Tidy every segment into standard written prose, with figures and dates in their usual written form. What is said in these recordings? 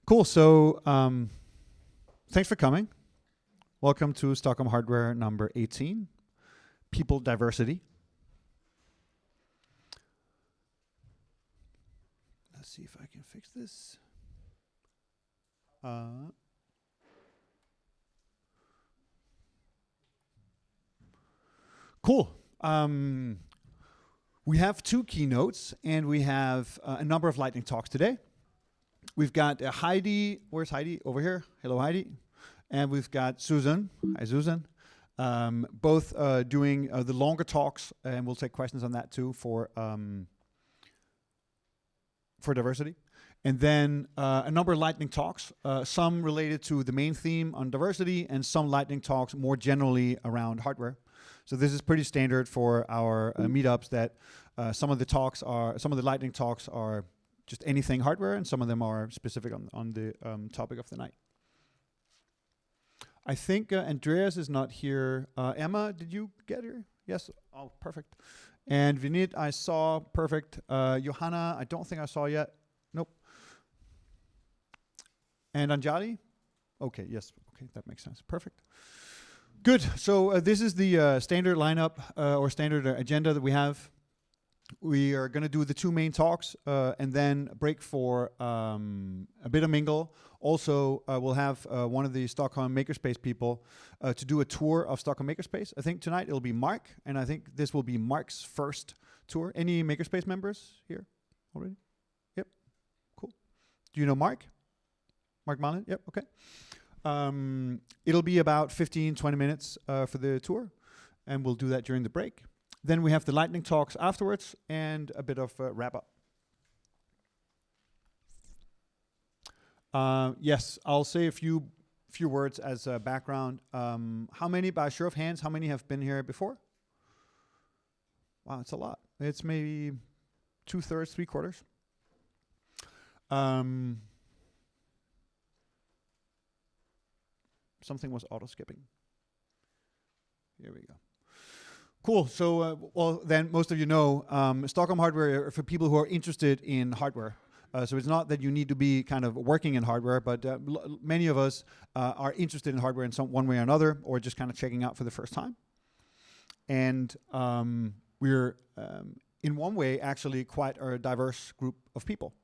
Cool. So thanks for coming. Welcome to Stockholm Hardware number 18, People Diversity. Let's see if I can fix this. Cool. We have two keynotes, and we have a number of lightning talks today. We've got Heidi. Where's Heidi? Over here. Hello, Heidi. And we've got Susan. Hi, Susan. Both doing the longer talks, and we'll take questions on that too for diversity. And then a number of lightning talks, some related to the main theme on diversity, and some lightning talks more generally around hardware. So this is pretty standard for our meetups. That some of the lightning talks are just anything hardware, and some of them are specific on the topic of the night. I think Andreas is not here. Emma, did you get here? Yes. Oh, perfect. And Vinit, I saw. Perfect. Johanna, I don't think I saw yet. Nope. And Anjali? Okay, yes. Okay, that makes sense. Perfect. Good. So this is the standard lineup or standard agenda that we have. We are going to do the two main talks and then break for a bit of mingle. Also, we'll have one of the Stockholm Makerspace people to do a tour of Stockholm Makerspace. I think tonight it'll be Mark, and I think this will be Mark's first tour. Any Makerspace members here already? Yep. Cool. Do you know Mark? Mark Malin? Yep. Okay. It'll be about 15, 20 minutes for the tour, and we'll do that during the break. Then we have the lightning talks afterwards and a bit of wrap up. Yes, I'll say a few words as background. How many, by show of hands, how many have been here before? Wow, it's a lot. It's maybe 2/3, 3/4. Something was auto skipping. Here we go. Cool. So, well, then most of you know Stockholm Hardware for people who are interested in hardware. So it's not that you need to be kind of working in hardware, but many of us are interested in hardware in one way or another, or just kind of checking out for the first time. And we're, in one way, actually quite a diverse group of people.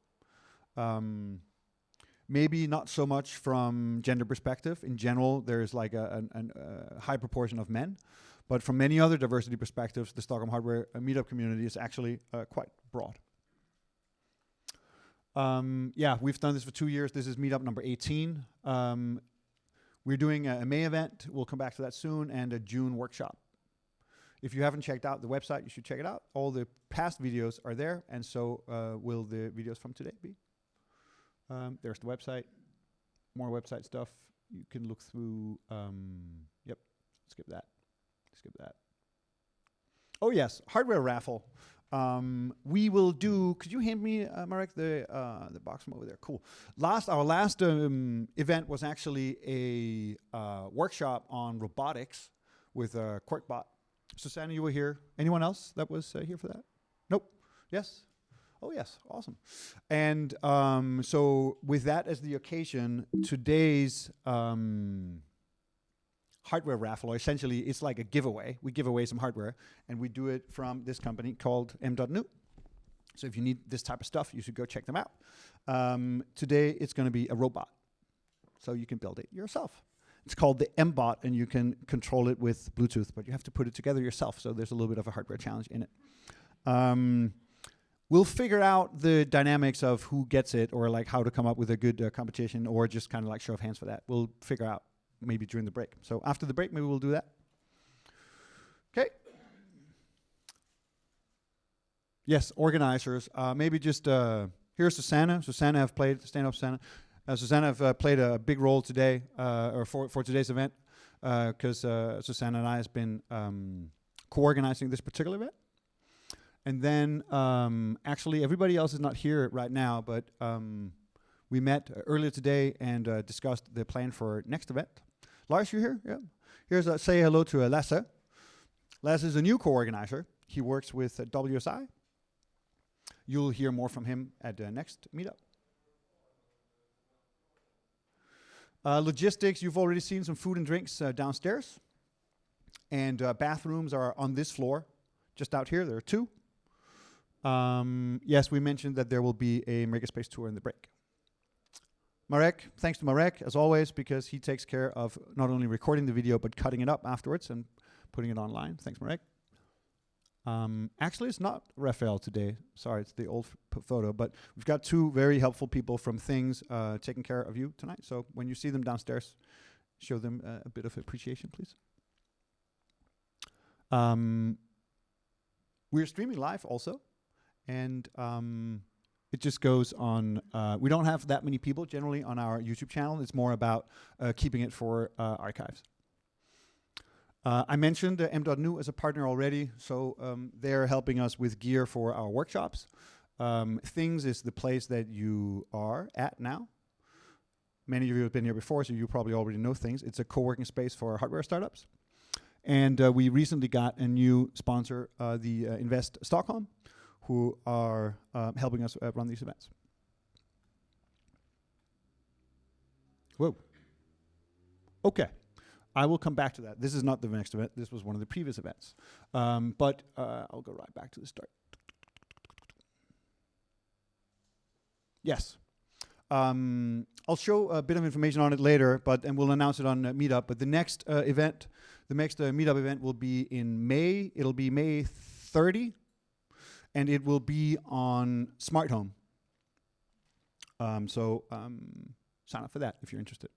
Maybe not so much from gender perspective. In general, there's like a high proportion of men. But from many other diversity perspectives, the Stockholm Hardware meetup community is actually quite broad. Yeah, we've done this for 2 years. This is meetup number 18. We're doing a May event. We'll come back to that soon, and a June workshop. If you haven't checked out the website, you should check it out. All the past videos are there, and so will the videos from today be. There's the website. More website stuff. You can look through. Yep, skip that. Skip that. Oh yes, hardware raffle. We will do. Could you hand me, Marek, the box from over there? Cool. Our last event was actually a workshop on robotics with QuarkBot. Susanna, you were here. Anyone else that was here for that? Nope. Yes. Oh yes, awesome. And so with that as the occasion, today's hardware raffle, or essentially it's like a giveaway. We give away some hardware, and we do it from this company called M.Nu. So if you need this type of stuff, you should go check them out. Today it's going to be a robot, so you can build it yourself. It's called the M-Bot, and you can control it with Bluetooth, but you have to put it together yourself, so there's a little bit of a hardware challenge in it. We'll figure out the dynamics of who gets it, or like how to come up with a good competition, or just kind of like show of hands for that. We'll figure out maybe during the break. So after the break, maybe we'll do that. Okay. Yes, organizers. Maybe just here's Susanna. Susanna have played, stand up Susanna. Susanna have played a big role today, or for today's event, because Susanna and I has been co-organizing this particular event. And then actually everybody else is not here right now, but we met earlier today and discussed the plan for next event. Lars, you here? Yeah. Here's say hello to Lasse. Lasse is a new co-organizer. He works with WSI. You'll hear more from him at the next meetup. Logistics, you've already seen some food and drinks downstairs. And bathrooms are on this floor, just out here. There are 2. Yes, we mentioned that there will be a Makerspace tour in the break. Marek, thanks to Marek, as always, because he takes care of not only recording the video, but cutting it up afterwards and putting it online. Thanks, Marek. Actually, it's not Raphael today. Sorry, it's the old photo. But we've got 2 very helpful people from Things taking care of you tonight. So when you see them downstairs, show them a bit of appreciation, please. We're streaming live also. And it just goes on. We don't have that many people generally on our YouTube channel. It's more about keeping it for archives. I mentioned M.Nu as a partner already, so they're helping us with gear for our workshops. Things is the place that you are at now. Many of you have been here before, so you probably already know Things. It's a co-working space for hardware startups. And we recently got a new sponsor, the Invest Stockholm, who are helping us run these events. Whoa. Okay. I will come back to that. This is not the next event. This was one of the previous events. But I'll go right back to the start. Yes. I'll show a bit of information on it later, and we'll announce it on Meetup. But the next event, the next Meetup event will be in May. It'll be May 30, and it will be on Smart Home. So sign up for that if you're interested.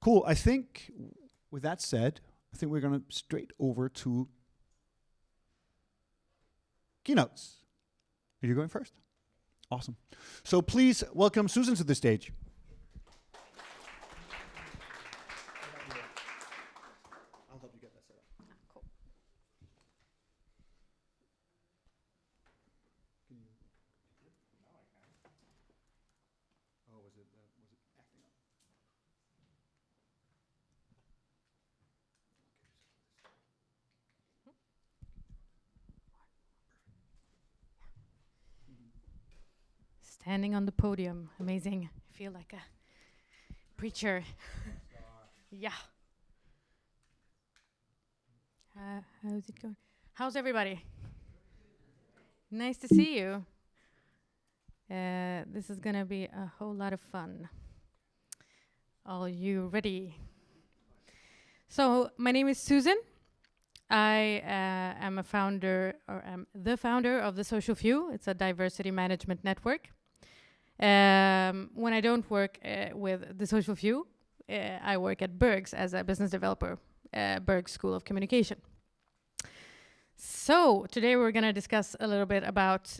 Cool. I think with that said, I think we're going to straight over to keynotes. Are you going first? Awesome. So please welcome Susan to the stage. I'll help you get that set up. Cool. Can you? Now I can. Oh, was it acting up? Standing on the podium, amazing. I feel like a preacher. Yeah. How's it going? How's everybody? Nice to see you. This is gonna be a whole lot of fun. Are you ready? So my name is Susan. I am the founder of the Social Few. It's a diversity management network. When I don't work with the Social Few, I work at Bergs as a business developer, Bergs School of Communication. So today we're going to discuss a little bit about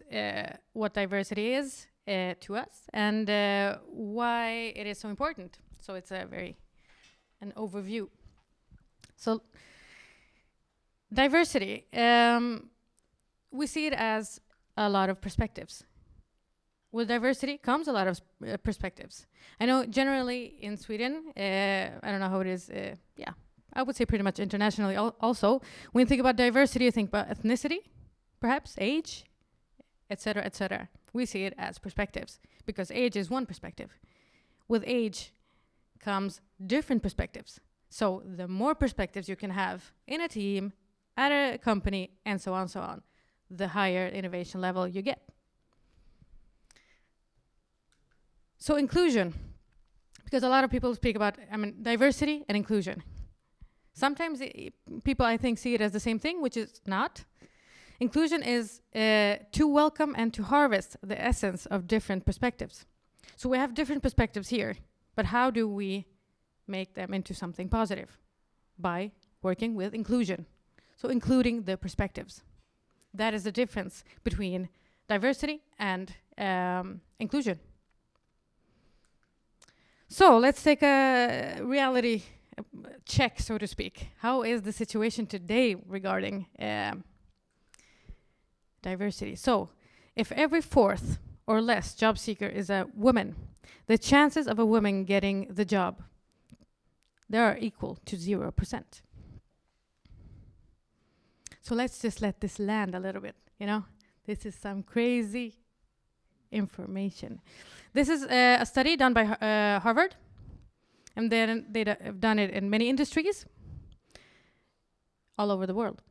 what diversity is to us and why it is so important. So it's an overview. So diversity, we see it as a lot of perspectives. With diversity comes a lot of perspectives. I know generally in Sweden, I don't know how it is, I would say pretty much internationally also. When you think about diversity, you think about ethnicity, perhaps age, etc., etc. We see it as perspectives because age is one perspective. With age comes different perspectives. So the more perspectives you can have in a team, at a company, and so on, the higher innovation level you get. So inclusion, because a lot of people speak about diversity and inclusion. Sometimes people, I think, see it as the same thing, which is not. Inclusion is to welcome and to harvest the essence of different perspectives. So we have different perspectives here, but how do we make them into something positive? By working with inclusion. So including the perspectives. That is the difference between diversity and inclusion. So let's take a reality check, so to speak. How is the situation today regarding diversity? So if every fourth or less job seeker is a woman, the chances of a woman getting the job, they are equal to 0%. So let's just let this land a little bit, This is some crazy information. This is a study done by Harvard. And then they have done it in many industries all over the world.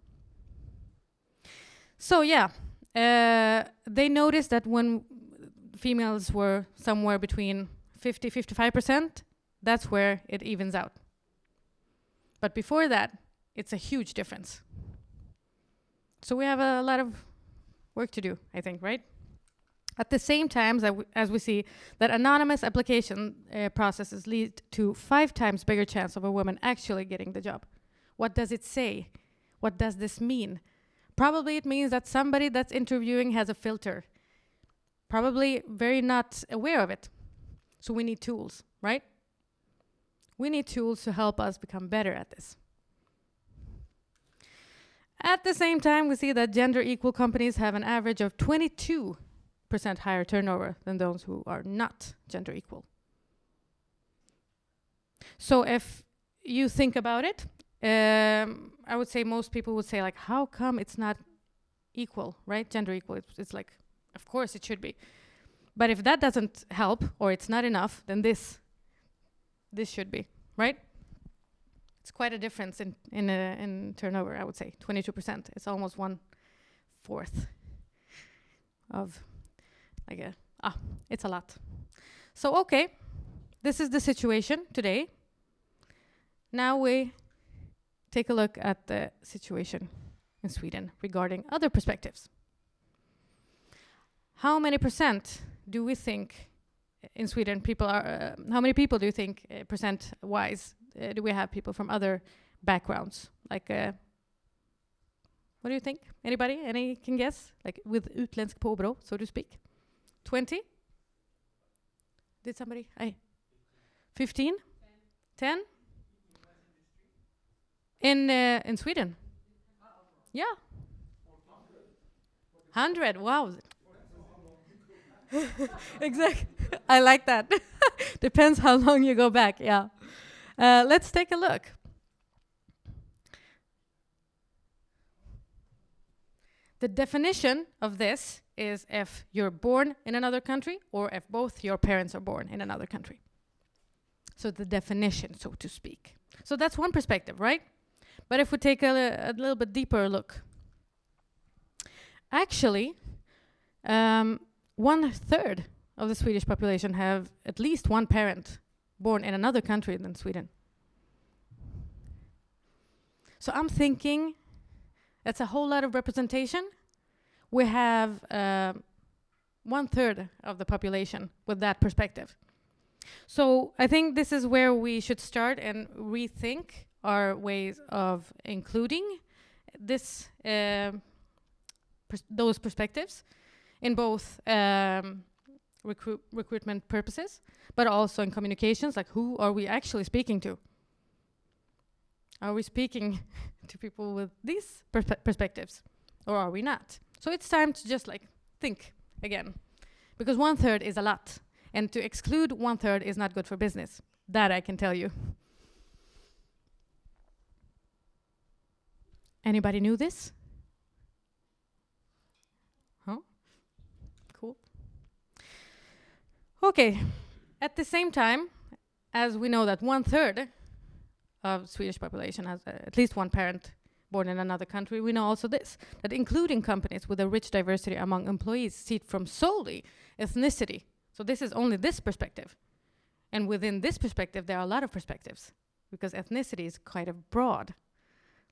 So yeah, they noticed that when females were somewhere between 50-55%, that's where it evens out. But before that, it's a huge difference. So we have a lot of work to do, I think, right? At the same time, as we see that anonymous application processes lead to 5 times bigger chance of a woman actually getting the job. What does it say? What does this mean? Probably it means that somebody that's interviewing has a filter. Probably very not aware of it. So we need tools, right? We need tools to help us become better at this. At the same time, we see that gender equal companies have an average of 22% higher turnover than those who are not gender equal. So if you think about it, I would say most people would say, like, how come it's not equal, right? Gender equal, it's like, of course it should be. But if that doesn't help, or it's not enough, then this should be, right? It's quite a difference in turnover, I would say. 22%. It's almost 1/4 of, like it's a lot. So, okay, this is the situation today. Now we take a look at the situation in Sweden regarding other perspectives. How many percent do we think in Sweden people are, how many people do you think percent-wise do we have people from other backgrounds? Like, what do you think? Anybody? Any can guess? Like with utländsk påbrå, so to speak? 20? Did somebody? 15? 10? In Sweden? Yeah. 100, wow. Exactly. I like that. Depends how long you go back, yeah. Let's take a look. The definition of this is if you're born in another country or if both your parents are born in another country. So the definition, so to speak. So that's one perspective, right? But if we take a little bit deeper look, actually, 1/3 of the Swedish population have at least one parent born in another country than Sweden. So I'm thinking that's a whole lot of representation. We have 1/3 of the population with that perspective. So I think this is where we should start and rethink our ways of including this those perspectives in both recruitment purposes, but also in communications, like who are we actually speaking to? Are we speaking to people with these perspectives, or are we not? So it's time to just like think again, because 1/3 is a lot, and to exclude 1/3 is not good for business. That I can tell you. Anybody knew this? Huh? Cool. Okay. At the same time, as we know that 1/3 of Swedish population has at least one parent born in another country, we know also this, that including companies with a rich diversity among employees see it from solely ethnicity. So this is only this perspective. And within this perspective, there are a lot of perspectives, because ethnicity is kind of broad.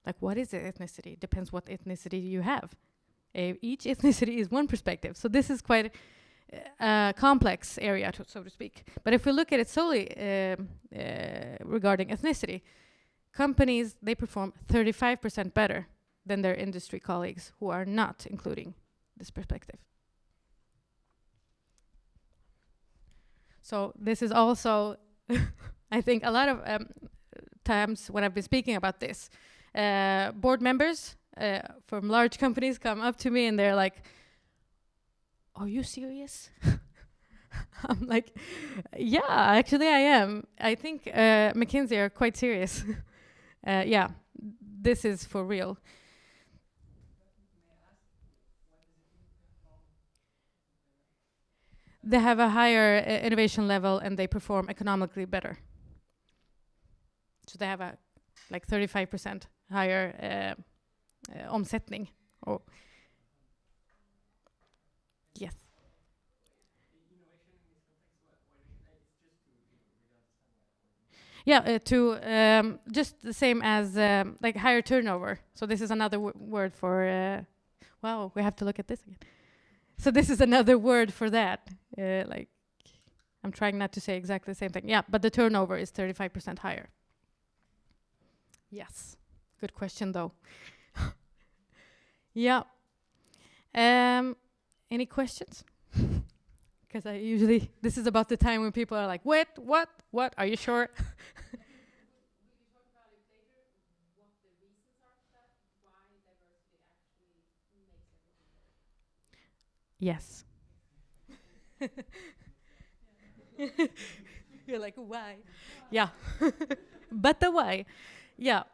Like, what is ethnicity? Depends what ethnicity you have. Each ethnicity is one perspective. So this is quite a complex area, so to speak. But if we look at it solely regarding ethnicity, companies, they perform 35% better than their industry colleagues who are not including this perspective. So this is also, I think, a lot of times when I've been speaking about this, board members from large companies come up to me and they're like, "Are you serious?" I'm like, "Yeah, actually I am. I think McKinsey are quite serious." Yeah, this is for real. They have a higher innovation level and they perform economically better. So they have a like 35% higher omsättning. Oh. Yes. Yeah, just the same as like higher turnover. So this is another word for. Wow, we have to look at this again. So this is another word for that. Like, I'm trying not to say exactly the same thing. Yeah, but the turnover is 35% higher. Yes, good question though. Yeah. Any questions? Because I usually, this is about the time when people are like, wait, what, are you sure? Yes. You're like, why? Yeah. But the why? Yeah.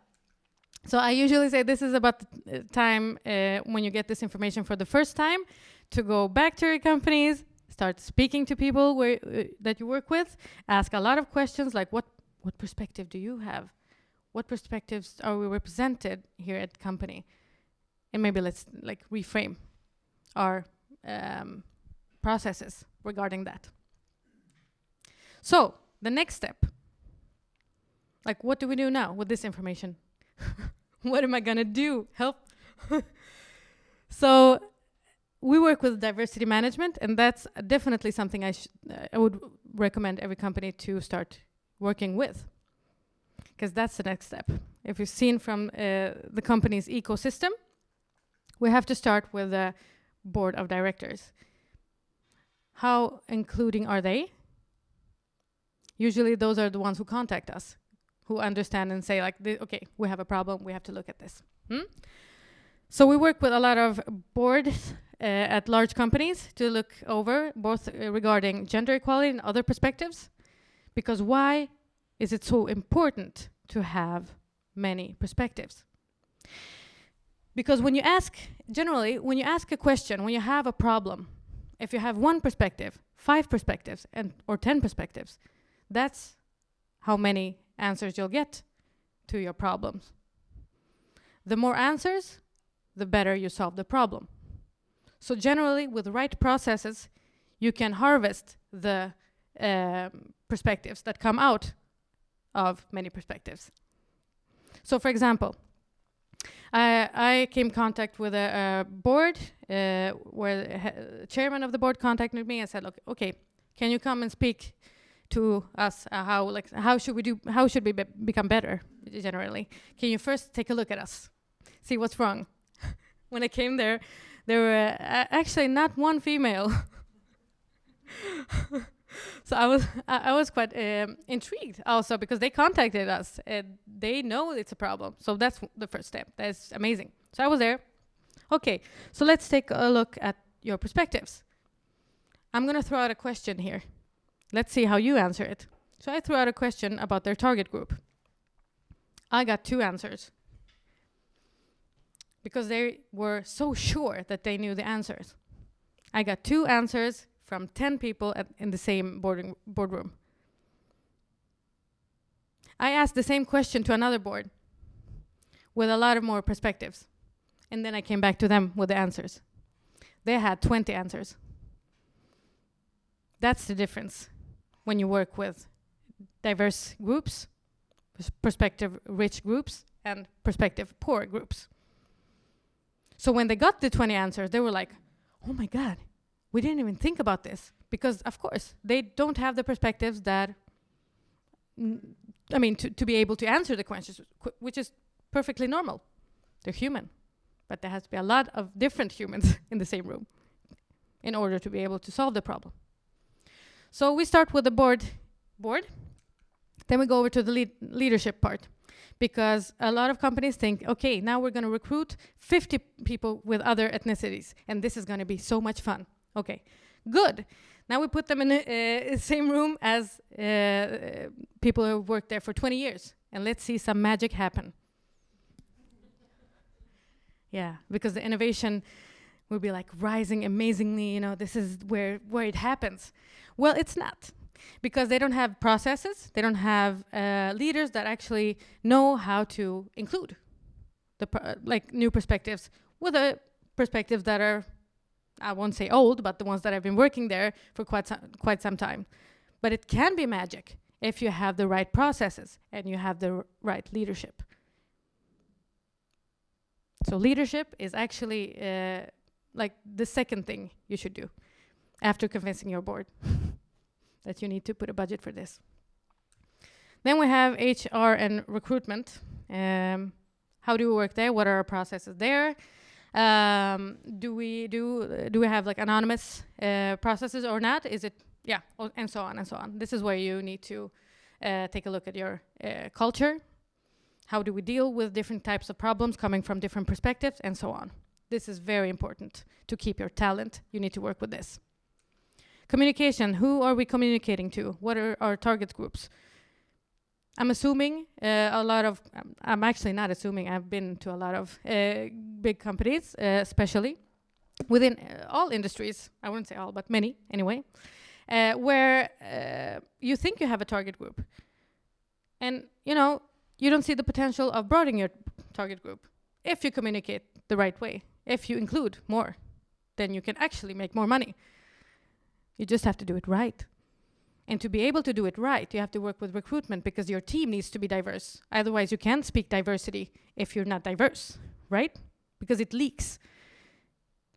So I usually say this is about the time when you get this information for the first time to go back to your companies, start speaking to people that you work with, ask a lot of questions like what perspective do you have? What perspectives are we represented here at the company? And maybe let's like reframe our processes regarding that. So the next step, like what do we do now with this information? What am I gonna do? Help. So we work with diversity management, and that's definitely something I would recommend every company to start working with, because that's the next step. If you've seen from the company's ecosystem, we have to start with a board of directors. How including are they? Usually those are the ones who contact us, who understand and say like, okay, we have a problem, we have to look at this. So we work with a lot of boards at large companies to look over both regarding gender equality and other perspectives. Because why is it so important to have many perspectives? Because when you ask a question, when you have a problem, if you have one perspective, 5 perspectives, or 10 perspectives, that's how many answers you'll get to your problems. The more answers, the better you solve the problem. So generally, with the right processes, you can harvest the perspectives that come out of many perspectives. So for example, I came in contact with a board where the chairman of the board contacted me and said, okay, can you come and speak to us? How should we become better generally? Can you first take a look at us, see what's wrong? When I came there were actually not one female. So I was quite intrigued also, because they contacted us. They know it's a problem. So that's the first step. That's amazing. So I was there. Okay, so let's take a look at your perspectives. I'm going to throw out a question here. Let's see how you answer it. So I threw out a question about their target group. I got 2 answers, because they were so sure that they knew the answers. I got 2 answers from 10 people in the same boardroom. I asked the same question to another board with a lot of more perspectives. And then I came back to them with the answers. They had 20 answers. That's the difference when you work with diverse groups, perspective-rich groups, and perspective-poor groups. So when they got the 20 answers, they were like, oh my God, we didn't even think about this. Because, of course, they don't have the perspectives that, to be able to answer the questions, which is perfectly normal. They're human. But there has to be a lot of different humans in the same room in order to be able to solve the problem. So we start with the board. Then we go over to the leadership part. Because a lot of companies think, okay, now we're going to recruit 50 people with other ethnicities, and this is going to be so much fun. Okay, good. Now we put them in the same room as people who have worked there for 20 years, and let's see some magic happen. Yeah, because the innovation will be like rising amazingly, this is where it happens. Well, it's not. because they don't have processes, they don't have leaders that actually know how to include like new perspectives with the perspectives that are, I won't say old, but the ones that have been working there for quite some time. But it can be magic if you have the right processes and you have the right leadership. So leadership is actually like the second thing you should do after convincing your board that you need to put a budget for this. Then we have HR and recruitment. How do we work there? What are our processes there? Do we have like anonymous processes or not? Is it, yeah, and so on and so on. This is where you need to take a look at your culture. How do we deal with different types of problems coming from different perspectives, and so on. This is very important to keep your talent. You need to work with this. Communication. Who are we communicating to? What are our target groups? I'm assuming I'm actually not assuming, I've been to a lot of big companies, especially within all industries, I wouldn't say all, but many anyway, where you think you have a target group. And, you know, you don't see the potential of broadening your target group if you communicate the right way. If you include more, then you can actually make more money. You just have to do it right. And to be able to do it right, you have to work with recruitment because your team needs to be diverse. Otherwise, you can't speak diversity if you're not diverse, right? Because it leaks.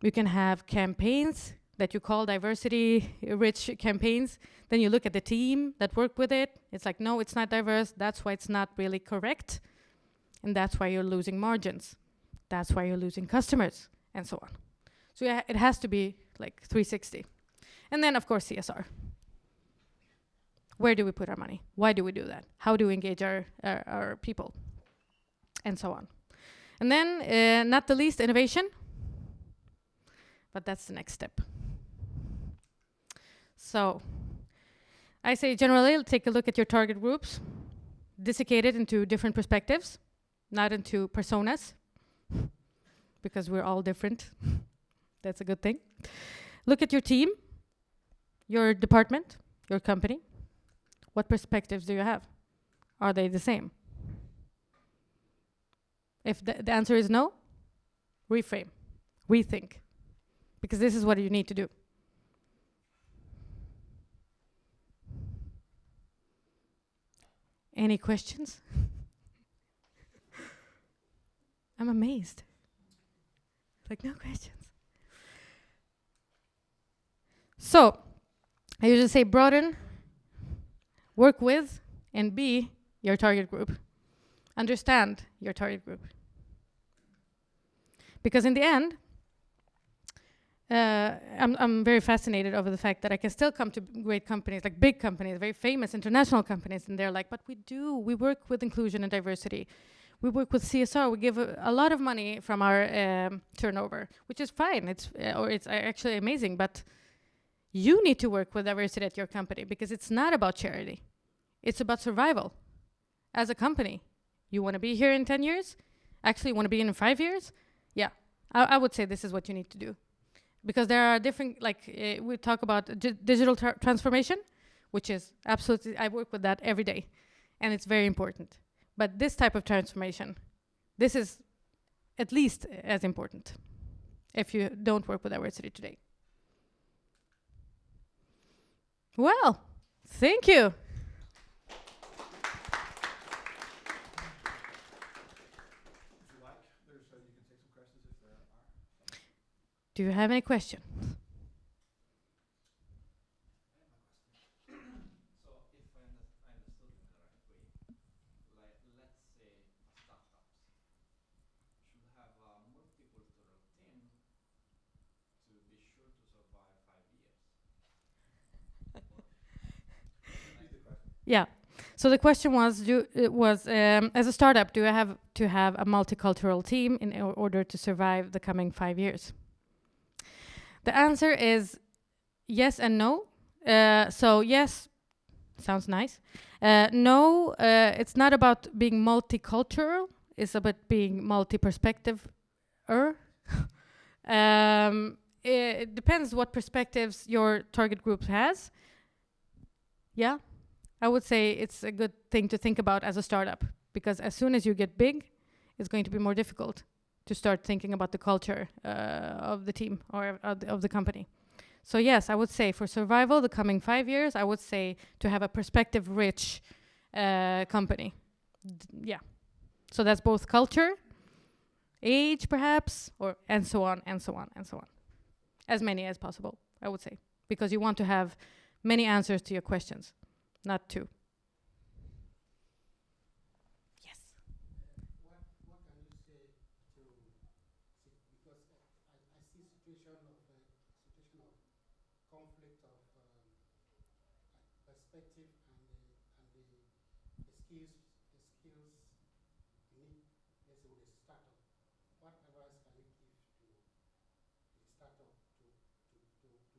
You can have campaigns that you call diversity-rich campaigns. Then you look at the team that work with it. It's like, no, it's not diverse. That's why it's not really correct. And that's why you're losing margins. That's why you're losing customers, and so on. So yeah, it has to be like 360. And then, of course, CSR. Where do we put our money? Why do we do that? How do we engage our people? And so on. And then, not the least, innovation. But that's the next step. So, I say generally, take a look at your target groups. Dissecate it into different perspectives, not into personas, because we're all different. That's a good thing. Look at your team, your department, your company. What perspectives do you have? Are they the same? If the answer is no, reframe, rethink, because this is what you need to do. Any questions? I'm amazed. Like, no questions. So, I usually say broaden, work with, and be your target group. Understand your target group. Because in the end, I'm very fascinated over the fact that I can still come to great companies, like big companies, very famous international companies, and they're like, but we work with inclusion and diversity. We work with CSR. We give a lot of money from our turnover, which is fine. It's actually amazing, but you need to work with diversity at your company because it's not about charity. It's about survival. As a company, you want to be here in 10 years? Actually, you want to be in 5 years? Yeah, I would say this is what you need to do. Because there are different, like we talk about digital transformation, which is absolutely, I work with that every day. And it's very important. But this type of transformation, this is at least as important if you don't work with diversity today. Well, thank you. Do you have any questions? So if I understood in the right way, like let's say startups should have a multicultural team to be sure to survive 5 years. Yeah. So the question was, as a startup, do I have to have a multicultural team in order to survive the coming 5 years? The answer is yes and no. So yes, sounds nice. No, it's not about being multicultural. It's about being multi-perspective. It depends what perspectives your target group has. yeah, I would say it's a good thing to think about as a startup, because as soon as you get big, it's going to be more difficult to start thinking about the culture of the team or of the company. So yes, I would say for survival, the coming 5 years, I would say to have a perspective-rich company. Yeah. So that's both culture, age perhaps, or and so on, and so on, and so on. As many as possible, I would say. Because you want to have many answers to your questions, not two. Yes. What can you say to because I see situation of conflict of perspective and the skills you need, let's say with a startup. What advice can you give to the startup to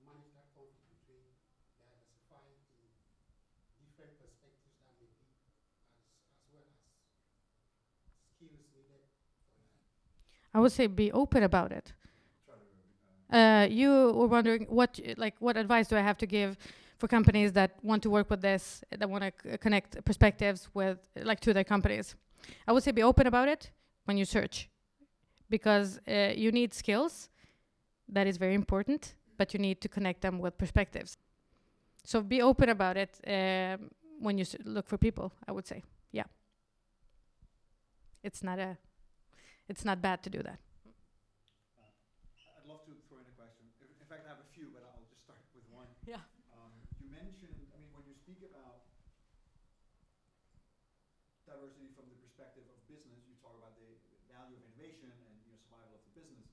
manage that conflict between diversifying in different perspectives that may be as well as skills needed for that? I would say be open about it. You were wondering what advice do I have to give for companies that want to work with this, that want to connect perspectives with to their companies. I would say be open about it when you search, because you need skills. That is very important, but you need to connect them with perspectives. So be open about it when you look for people. I would say, yeah. It's not bad to do that. I'd love to throw in a question. In fact, I have a few, but I'll just start with one. Yeah. You mentioned, I mean, when you speak about diversity from the perspective of business, you talk about the value of innovation and survival of the business.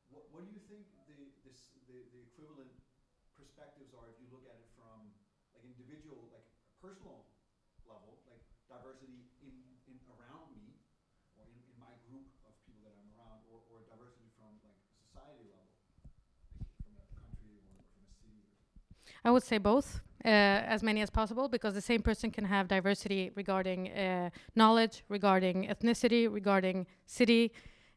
What do you think the equivalent perspectives are if you look at it from like individual, like a personal level, like diversity in around me, or in my group of people that I'm around, or diversity from like a society level, like from a country or from a city? I would say both, as many as possible, because the same person can have diversity regarding knowledge, regarding ethnicity, regarding city.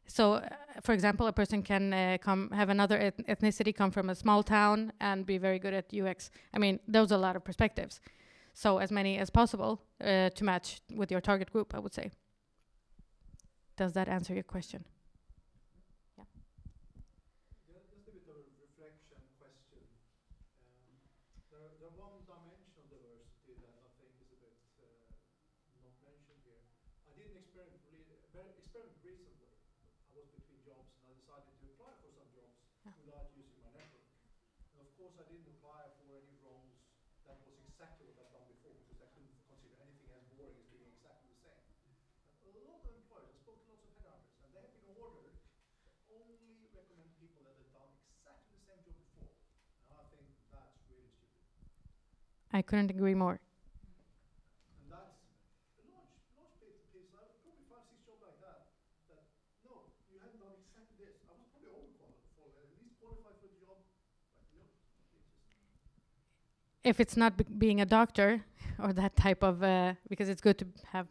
So, for example, a person can have another ethnicity, come from a small town, and be very good at UX. I mean, those are a lot of perspectives. So, as many as possible to match with your target group, I would say. Does that answer your question? Yeah. Just a bit of a reflection question. The one dimension of diversity that I think is a bit not mentioned here. I did an experiment recently. I was between jobs and I decided to apply for some jobs without using my network. And of course I didn't apply for any roles that was exactly what I'd done before, because I couldn't consider anything as boring as doing exactly the same. And a lot of employers, I spoke to lots of headhunters, and they have been ordered to only recommend people that have done exactly the same job before. And I think that's really stupid. I couldn't agree more. And that's a large piece. I have probably 5-6 jobs like that. No, you haven't done exactly this. I was probably overqualified, at least qualified for the job, but no, not interested. If it's not being a doctor or that type of, because it's good to have,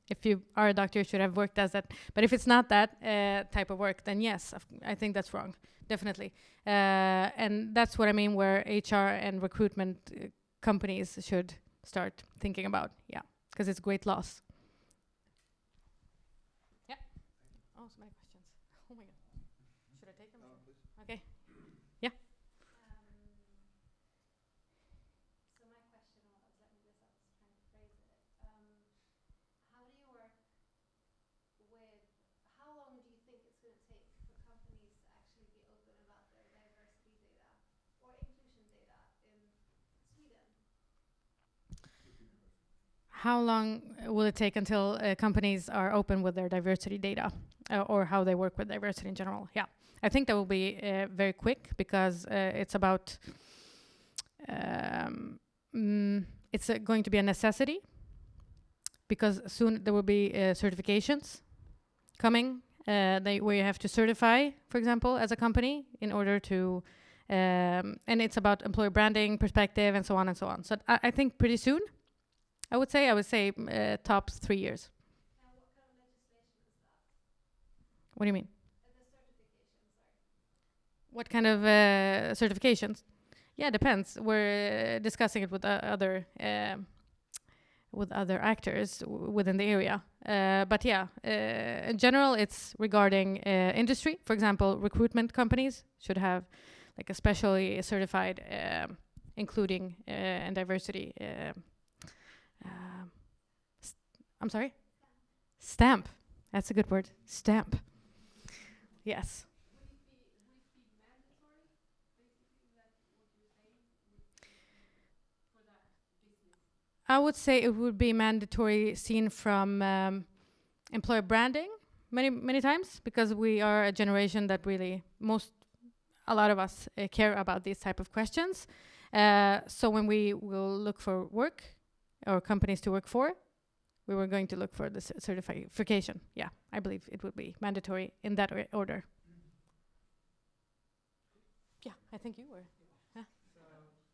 if you are a doctor, you should have worked as that. But if it's not that type of work, then yes, I think that's wrong, definitely. And that's what I mean, where HR and recruitment companies should start thinking about, yeah, because it's great loss. Yeah. Oh, so many questions. Oh my God. Should I take them? Please. Okay. Yeah. So my question was, let me just trying to phrase it. How do you work with, how long do you think it's going to take for companies to actually be open about their diversity data or inclusion data in Sweden? How long will it take until companies are open with their diversity data or how they work with diversity in general? Yeah, I think that will be very quick, because it's about, it's going to be a necessity, because soon there will be certifications coming where you have to certify, for example, as a company in order to, and it's about employer branding, perspective, and so on and so on. So I think pretty soon. I would say tops 3 years. Now, what kind of legislation is that? What do you mean? The certification, sorry. What kind of certifications? Yeah, depends. We're discussing it with other actors within the area. But yeah, in general, it's regarding industry. For example, recruitment companies should have like a specially certified including and diversity. I'm sorry? Stamp. That's a good word. Stamp. Yes. I would say it would be mandatory seen from employer branding many times, because we are a generation that really a lot of us care about these type of questions. So when we will look for work or companies to work for, we were going to look for the certification. Yeah, I believe it would be mandatory in that order. Yeah, I think you were. Yeah. So,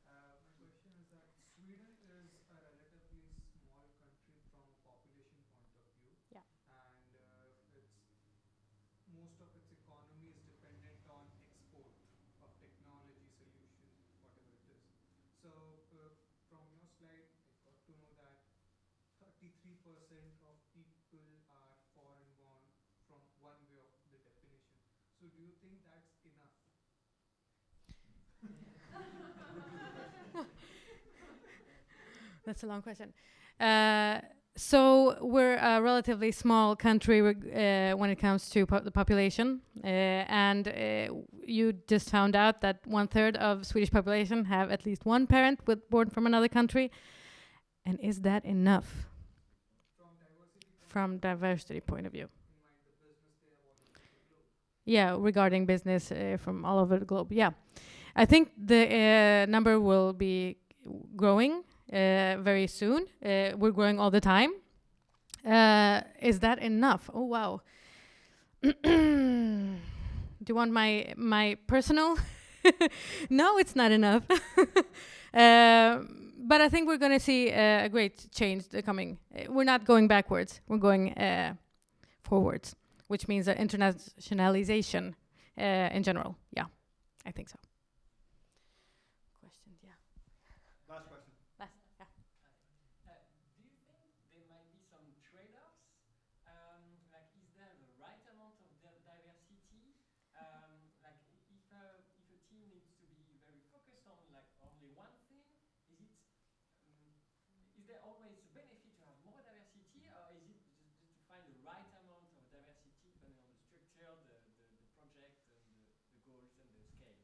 my question is that Sweden is a relatively small country from a population point of view. Yeah. And most of its economy is dependent on export of technology solution, whatever it is. So, from your slide, I got to know that 33% of people are foreign born from one way of the definition. So, do you think that's enough? That's a long question. So we're a relatively small country when it comes to the population, and you just found out that 1/3 of Swedish population have at least one parent born from another country. And is that enough? From diversity point of view. Yeah, regarding business from all over the globe. Yeah, I think the number will be growing very soon. We're growing all the time. Is that enough? Oh wow. Do you want my personal? No, it's not enough. But I think we're going to see a great change coming. We're not going backwards. We're going forwards, which means internationalization in general. Yeah, I think so. Questions? Yeah. Last question. Last. Yeah. Do you think there might be some trade-offs? Like, is there the right amount of diversity? Like, if a team needs to be very focused on like only one thing, is there always a benefit to have more diversity, or is it just to find the right amount of diversity depending on the structure, the project, and the goals and the scale?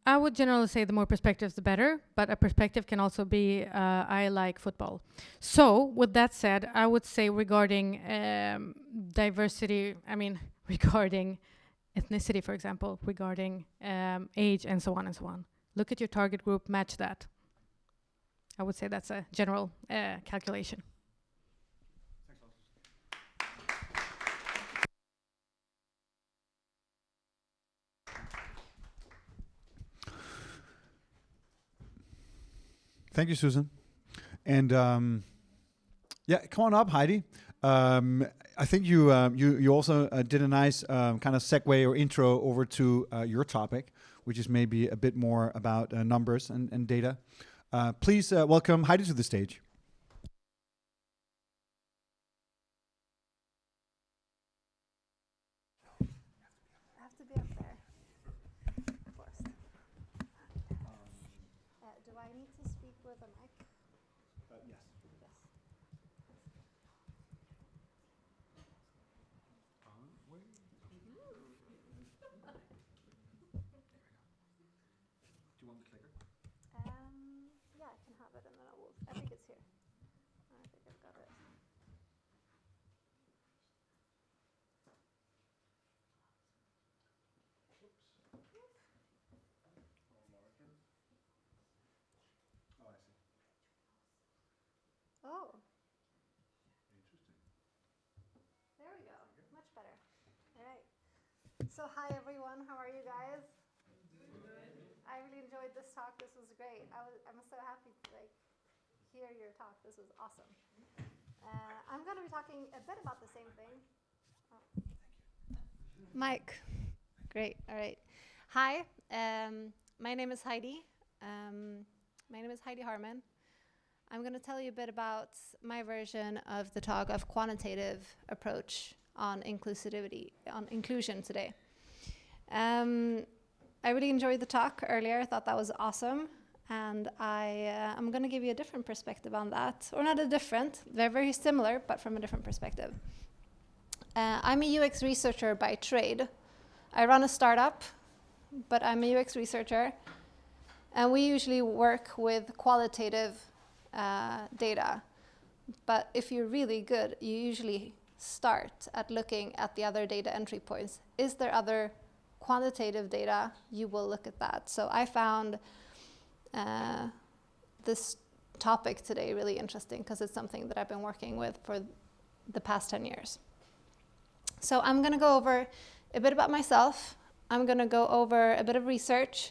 I would generally say the more perspectives, the better. But a perspective can also be, I like football. So, with that said, I would say regarding diversity, I mean, regarding ethnicity, for example, regarding age, and so on and so on. Look at your target group, match that. I would say that's a general calculation. Thank you, Susan. And yeah, come on up, Heidi. I think you also did a nice kind of segue or intro over to your topic, which is maybe a bit more about numbers and data. Please welcome Heidi to the stage. I have to be up there. Of course. Do I need to speak with a mic? Yes. Yes. Do you want the clicker? Yeah, I can have it, and then I think it's here. I think I've got it. Oh, I see. Oh, Interesting. there we go. Much better. All right. So hi everyone. How are you guys? I really enjoyed this talk. This was great. I'm so happy to hear your talk. This was awesome. I'm going to be talking a bit about the same thing. Oh. Mike. Great. All right. Hi. My name is Heidi. My name is Heidi Harman. I'm going to tell you a bit about my version of the talk of quantitative approach on inclusion today. I really enjoyed the talk earlier. I thought that was awesome. And I'm going to give you a different perspective on that. Or not a different, they're very similar, but from a different perspective. I'm a UX researcher by trade. I run a startup, but I'm a UX researcher. And we usually work with qualitative data. But if you're really good, you usually start at looking at the other data entry points. Is there other quantitative data? You will look at that. So I found this topic today really interesting because it's something that I've been working with for the past 10 years. So I'm going to go over a bit about myself. I'm going to go over a bit of research.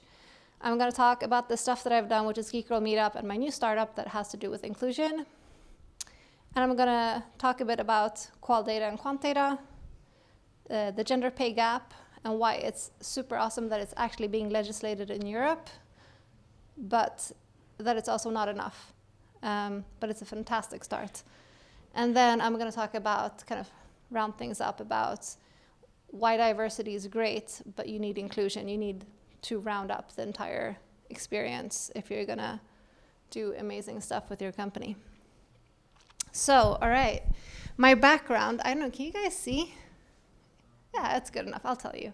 I'm going to talk about the stuff that I've done, which is Geek Girl Meetup and my new startup that has to do with inclusion. And I'm going to talk a bit about qual data and quant data, the gender pay gap, and why it's super awesome that it's actually being legislated in Europe, but that it's also not enough. But it's a fantastic start. And then I'm going to talk about, kind of round things up about why diversity is great, but you need inclusion. You need to round up the entire experience if you're going to do amazing stuff with your company. So, all right. My background, I don't know, can you guys see? Yeah, that's good enough. I'll tell you.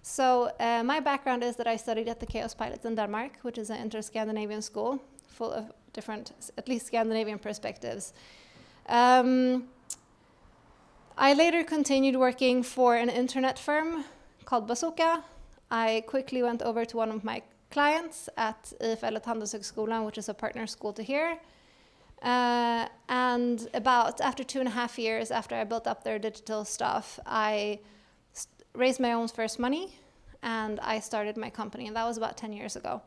So my background is that I studied at the Chaos Pilots in Denmark, which is an inter-Scandinavian school full of different, at least Scandinavian perspectives. I later continued working for an internet firm called Bazooka. I quickly went over to one of my clients at IFL Handelshögskolan, which is a partner school to here. And about after 2.5 years after I built up their digital stuff, I raised my own first money and I started my company, and that was about 10 years ago.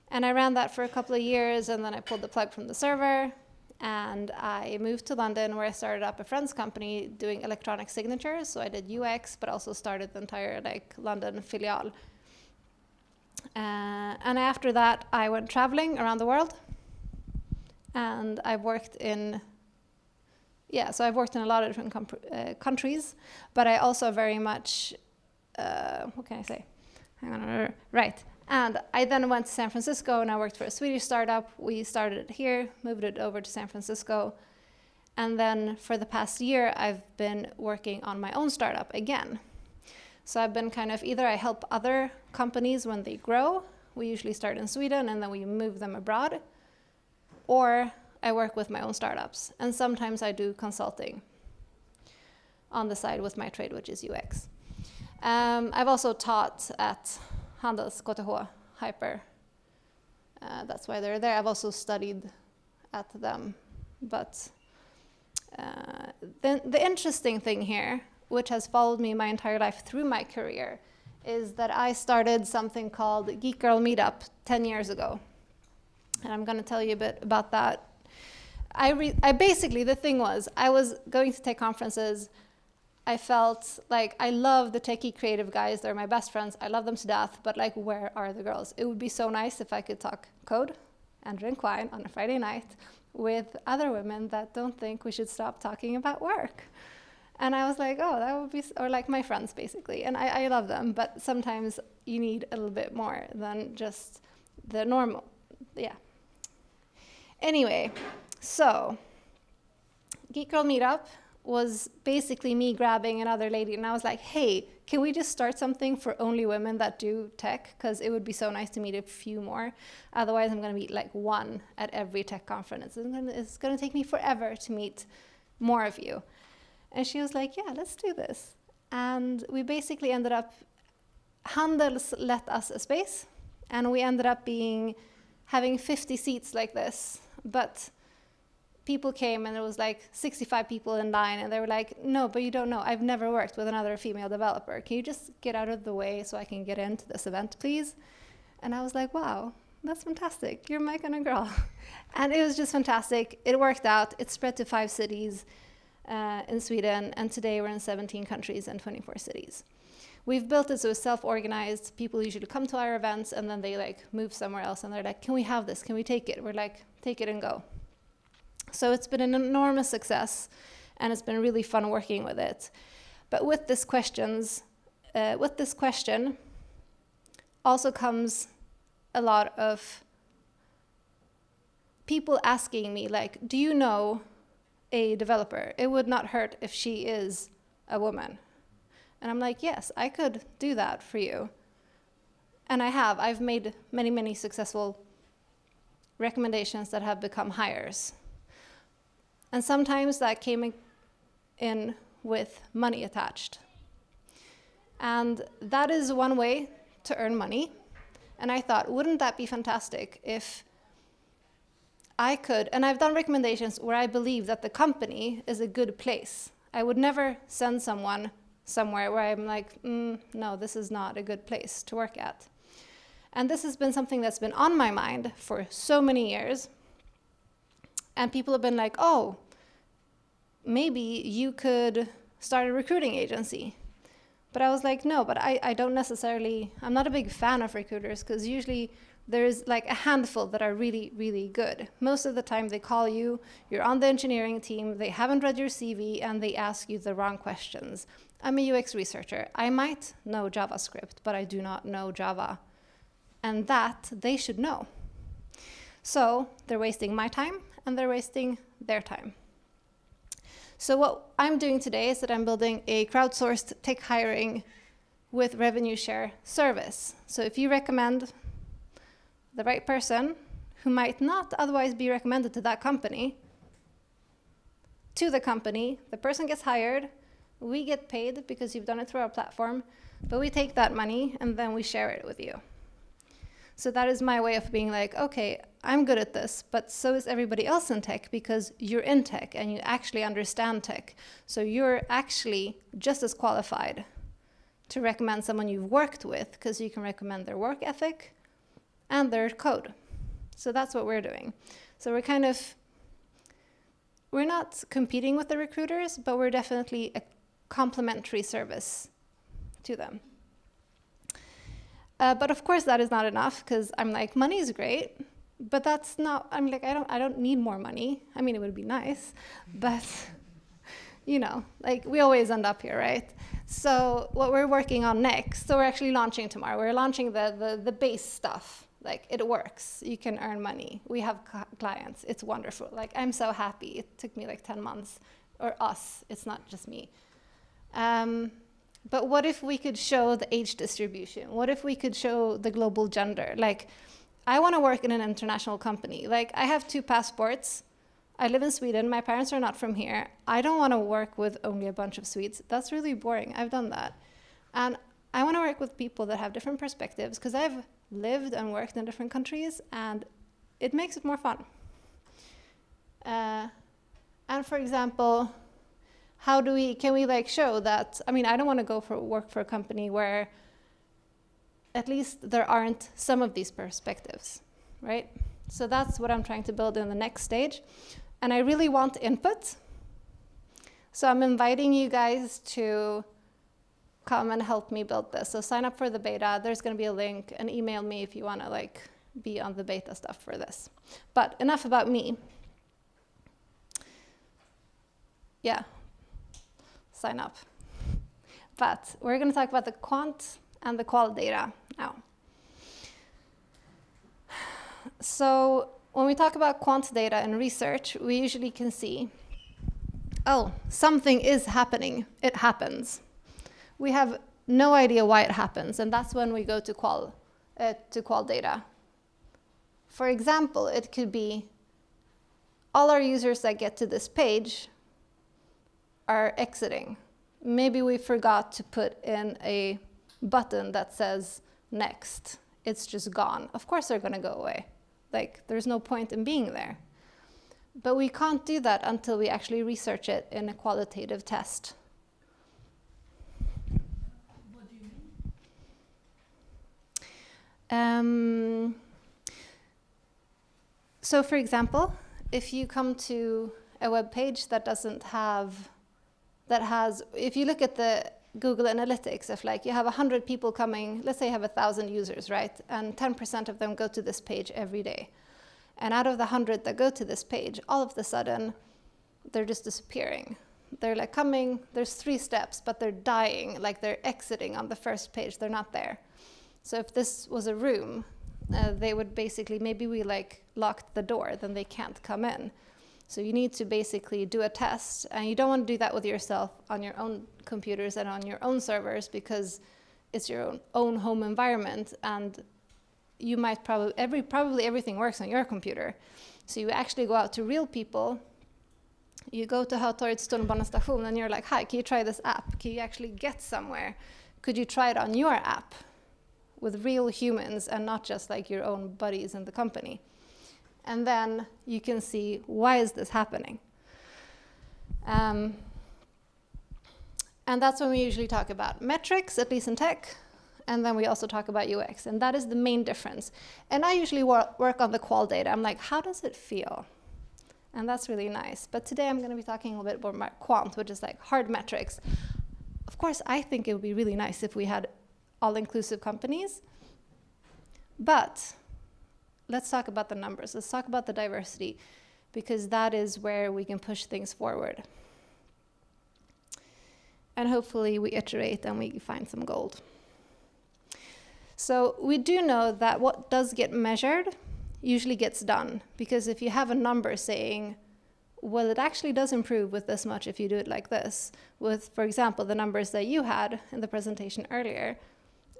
And I ran that for a couple of years, and then I pulled the plug from the server and I moved to London, where I started up a friend's company doing electronic signatures. So I did UX, but also started the entire London filial. And after that, I went traveling around the world. And I've worked in, I've worked in a lot of different countries, but I also very much, what can I say? Hang on, right. And I then went to San Francisco and I worked for a Swedish startup. We started it here, moved it over to San Francisco. And then for the past year, I've been working on my own startup again. So I've been kind of, either I help other companies when they grow. We usually start in Sweden and then we move them abroad. Or I work with my own startups. And sometimes I do consulting on the side with my trade, which is UX. I've also taught at Handels KTH Hyper. That's why they're there. I've also studied at them. But the interesting thing here, which has followed me my entire life through my career, is that I started something called Geek Girl Meetup 10 years ago. And I'm going to tell you a bit about that. I basically, the thing was, I was going to take conferences. I felt like I love the techie creative guys. They're my best friends. I love them to death. But where are the girls? It would be so nice if I could talk code and drink wine on a Friday night with other women that don't think we should stop talking about work. And I was like, oh, that would be, or my friends basically. And I love them, but sometimes you need a little bit more than just the normal, Anyway, so Geek Girl Meetup was basically me grabbing another lady, and I was like, hey, can we just start something for only women that do tech? Because it would be so nice to meet a few more. Otherwise, I'm going to meet one at every tech conference. It's going to take me forever to meet more of you. And she was like, yeah, let's do this. And we basically ended up, Handels let us a space, and we ended up having 50 seats like this. But people came and there was 65 people in line, and they were like, no, but you don't know. I've never worked with another female developer. Can you just get out of the way so I can get into this event, please? And I was like, wow, that's fantastic. You're my kind of girl. And it was just fantastic. It worked out. It spread to 5 cities in Sweden, and today we're in 17 countries and 24 cities. we've built it so it's self-organized. People usually come to our events and then they like move somewhere else and they're like, can we have this? Can we take it? We're like, take it and go. So it's been an enormous success and it's been really fun working with it. But with this question also comes a lot of people asking me like, do you know a developer? It would not hurt if she is a woman. And I'm like, yes, I could do that for you. And I've made many, many successful recommendations that have become hires. And sometimes that came in with money attached. And that is one way to earn money. And I thought, wouldn't that be fantastic if I could, and I've done recommendations where I believe that the company is a good place. I would never send someone somewhere where I'm like, no, this is not a good place to work at. And this has been something that's been on my mind for so many years. And people have been like, oh, maybe you could start a recruiting agency. But I was like, no, but I don't necessarily, I'm not a big fan of recruiters because usually there's like a handful that are really, really good. Most of the time they call you, you're on the engineering team, they haven't read your CV and they ask you the wrong questions. I'm a UX researcher. I might know JavaScript, but I do not know Java. And that they should know. So they're wasting my time and they're wasting their time. So what I'm doing today is that I'm building a crowdsourced tech hiring with revenue share service. So if you recommend the right person who might not otherwise be recommended to that company, to the company, the person gets hired, we get paid because you've done it through our platform, but we take that money and then we share it with you. So that is my way of being like, okay, I'm good at this, but so is everybody else in tech because you're in tech and you actually understand tech. So you're actually just as qualified to recommend someone you've worked with because you can recommend their work ethic and their code. So that's what we're doing. So we're not competing with the recruiters, but we're definitely a complementary service to them. But of course that is not enough because I'm like, money is great, but that's not, I'm like, I don't need more money. I mean, it would be nice, but you know, like we always end up here, right? So what we're working on next, so we're actually launching tomorrow. We're launching the base stuff. Like it works, you can earn money. We have clients, it's wonderful. Like I'm so happy. It took me like 10 months, or us, it's not just me. But what if we could show the age distribution? What if we could show the global gender? Like, I want to work in an international company. Like, I have 2 passports. I live in Sweden. My parents are not from here. I don't want to work with only a bunch of Swedes. That's really boring. I've done that. And I want to work with people that have different perspectives because I've lived and worked in different countries and it makes it more fun. And for example, can we like show that, I mean, I don't want to work for a company where at least there aren't some of these perspectives, right? So that's what I'm trying to build in the next stage. And I really want input. So I'm inviting you guys to come and help me build this. So sign up for the beta. There's going to be a link, and email me if you want to like be on the beta stuff for this. But enough about me. Yeah. Sign up. But we're going to talk about the quant and the qual data now. So when we talk about quant data in research, we usually can see, oh, something is happening. It happens. We have no idea why it happens, and that's when we go to qual data. For example, it could be all our users that get to this page are exiting. Maybe we forgot to put in a button that says next. It's just gone. Of course they're going to go away. Like, there's no point in being there. But we can't do that until we actually research it in a qualitative test. What do you mean? So for example, if you come to a web page that doesn't have, if you look at the Google Analytics of like you have 100 people coming, let's say you have 1,000 users, right? And 10% of them go to this page every day. And out of the 100 that go to this page, all of a sudden, they're just disappearing. They're like coming, there's 3 steps, but they're dying, like they're exiting on the first page, they're not there. So if this was a room, they would basically, maybe we like locked the door, then they can't come in. So you need to basically do a test, and you don't want to do that with yourself on your own computers and on your own servers because it's your own home environment, and you might probably everything works on your computer. So you actually go out to real people. You go to Hötorgets tunnelbanestation and you're like, hi, can you try this app? Can you actually get somewhere? Could you try it on your app with real humans and not just like your own buddies in the company? And then you can see, why is this happening? And that's when we usually talk about metrics, at least in tech, and then we also talk about UX, and that is the main difference. And I usually work on the qual data. I'm like, how does it feel? And that's really nice. But today I'm going to be talking a little bit more about quant, which is like hard metrics. Of course, I think it would be really nice if we had all-inclusive companies, but let's talk about the numbers. Let's talk about the diversity, because that is where we can push things forward. And hopefully we iterate and we find some gold. So we do know that what does get measured usually gets done, because if you have a number saying, well, it actually does improve with this much if you do it like this, with, for example, the numbers that you had in the presentation earlier,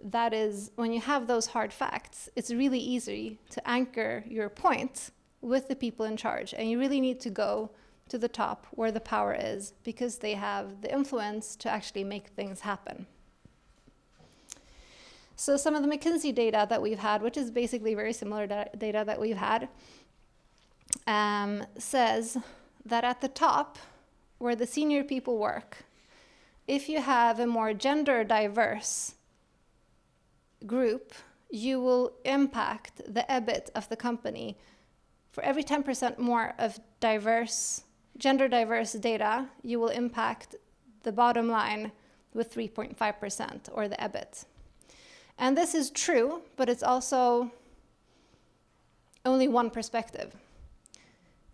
that is, when you have those hard facts, it's really easy to anchor your point with the people in charge. And you really need to go to the top where the power is, because they have the influence to actually make things happen. So some of the McKinsey data that we've had, which is basically very similar data that we've had, says that at the top, where the senior people work, if you have a more gender diverse group, you will impact the EBIT of the company. For every 10% more of gender diverse data, you will impact the bottom line with 3.5%, or the EBIT. And this is true, but it's also only one perspective,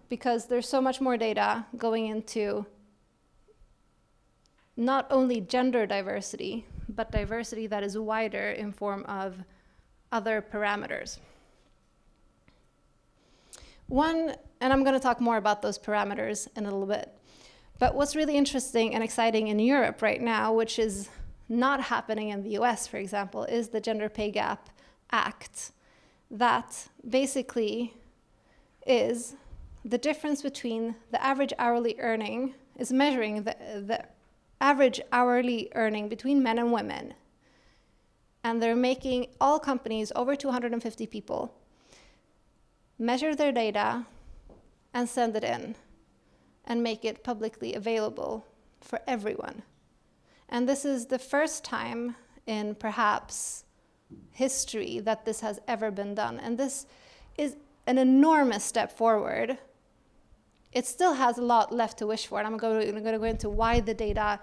because there's so much more data going into not only gender diversity, but diversity that is wider in form of other parameters. One, and I'm going to talk more about those parameters in a little bit, but what's really interesting and exciting in Europe right now, which is not happening in the US, for example, is the Gender Pay Gap Act, that basically is the difference between the average hourly earning, is measuring the average hourly earning between men and women. And they're making all companies over 250 people measure their data and send it in and make it publicly available for everyone. And this is the first time in perhaps history that this has ever been done. And this is an enormous step forward. It still has a lot left to wish for, and I'm going to go into why the data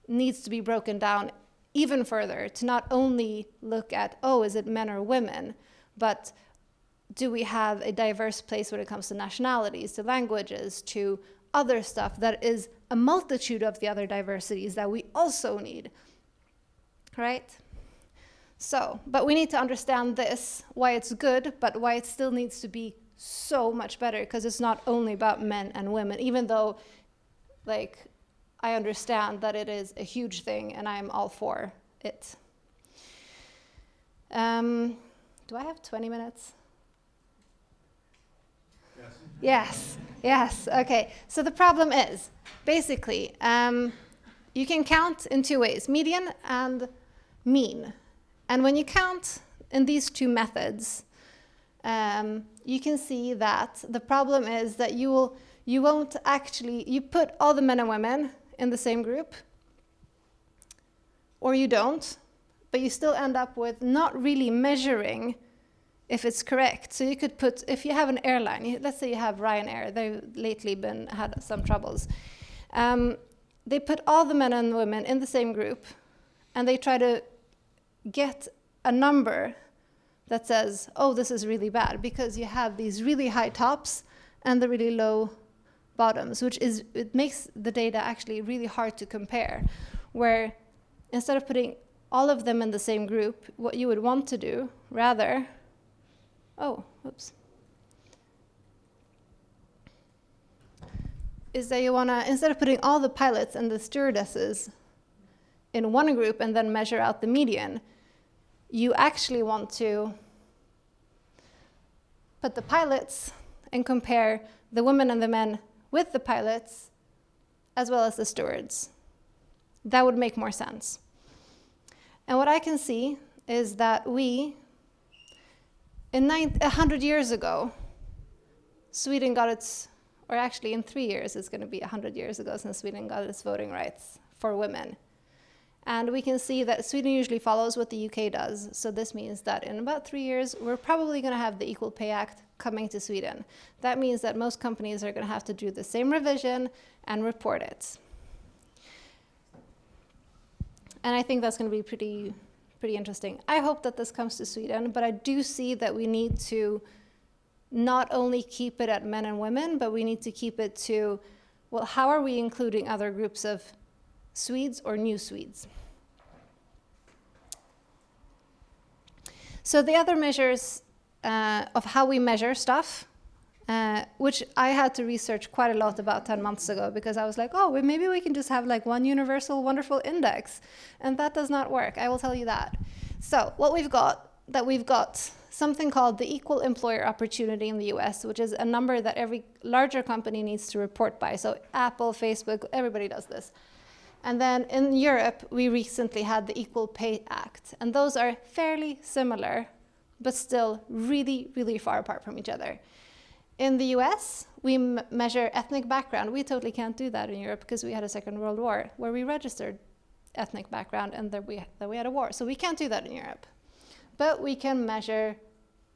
needs to be broken down even further, to not only look at, oh, is it men or women, but do we have a diverse place when it comes to nationalities, to languages, to other stuff that is a multitude of the other diversities that we also need, right? So, but we need to understand this, why it's good, but why it still needs to be so much better, because it's not only about men and women, even though, like, I understand that it is a huge thing and I'm all for it. Do I have 20 minutes? Yes. Yes, okay. So the problem is, basically, you can count in 2 ways, median and mean. And when you count in these 2 methods, you can see that the problem is that you won't actually, you put all the men and women in the same group, or you don't, but you still end up with not really measuring if it's correct. So you could put, if you have an airline, let's say you have Ryanair, they've lately had some troubles. they put all the men and women in the same group, and they try to get a number that says, oh, this is really bad, because you have these really high tops and the really low bottoms, it makes the data actually really hard to compare, where instead of putting all of them in the same group, what you would want to do, rather, is that you want to, instead of putting all the pilots and the stewardesses in one group and then measure out the median, you actually want to put the pilots and compare the women and the men with the pilots as well as the stewards. That would make more sense. And what I can see is that in 100 years ago, Sweden got its, or actually in 3 years, it's going to be 100 years ago since Sweden got its voting rights for women. And we can see that Sweden usually follows what the UK does. So this means that in about 3 years, we're probably going to have the Equal Pay Act coming to Sweden. That means that most companies are going to have to do the same revision and report it. And I think that's going to be pretty interesting. I hope that this comes to Sweden, but I do see that we need to not only keep it at men and women, but we need to keep it to, well, how are we including other groups of Swedes or new Swedes? So the other measures of how we measure stuff, which I had to research quite a lot about 10 months ago, because I was like, oh, well, maybe we can just have like one universal wonderful index. And that does not work, I will tell you that. So what we've got something called the Equal Employer Opportunity in the US, which is a number that every larger company needs to report by. So Apple, Facebook, everybody does this. And then in Europe, we recently had the Equal Pay Act. And those are fairly similar, but still really, really far apart from each other. In the US, we measure ethnic background. We totally can't do that in Europe because we had a Second World War where we registered ethnic background and then we had a war. So we can't do that in Europe. But we can measure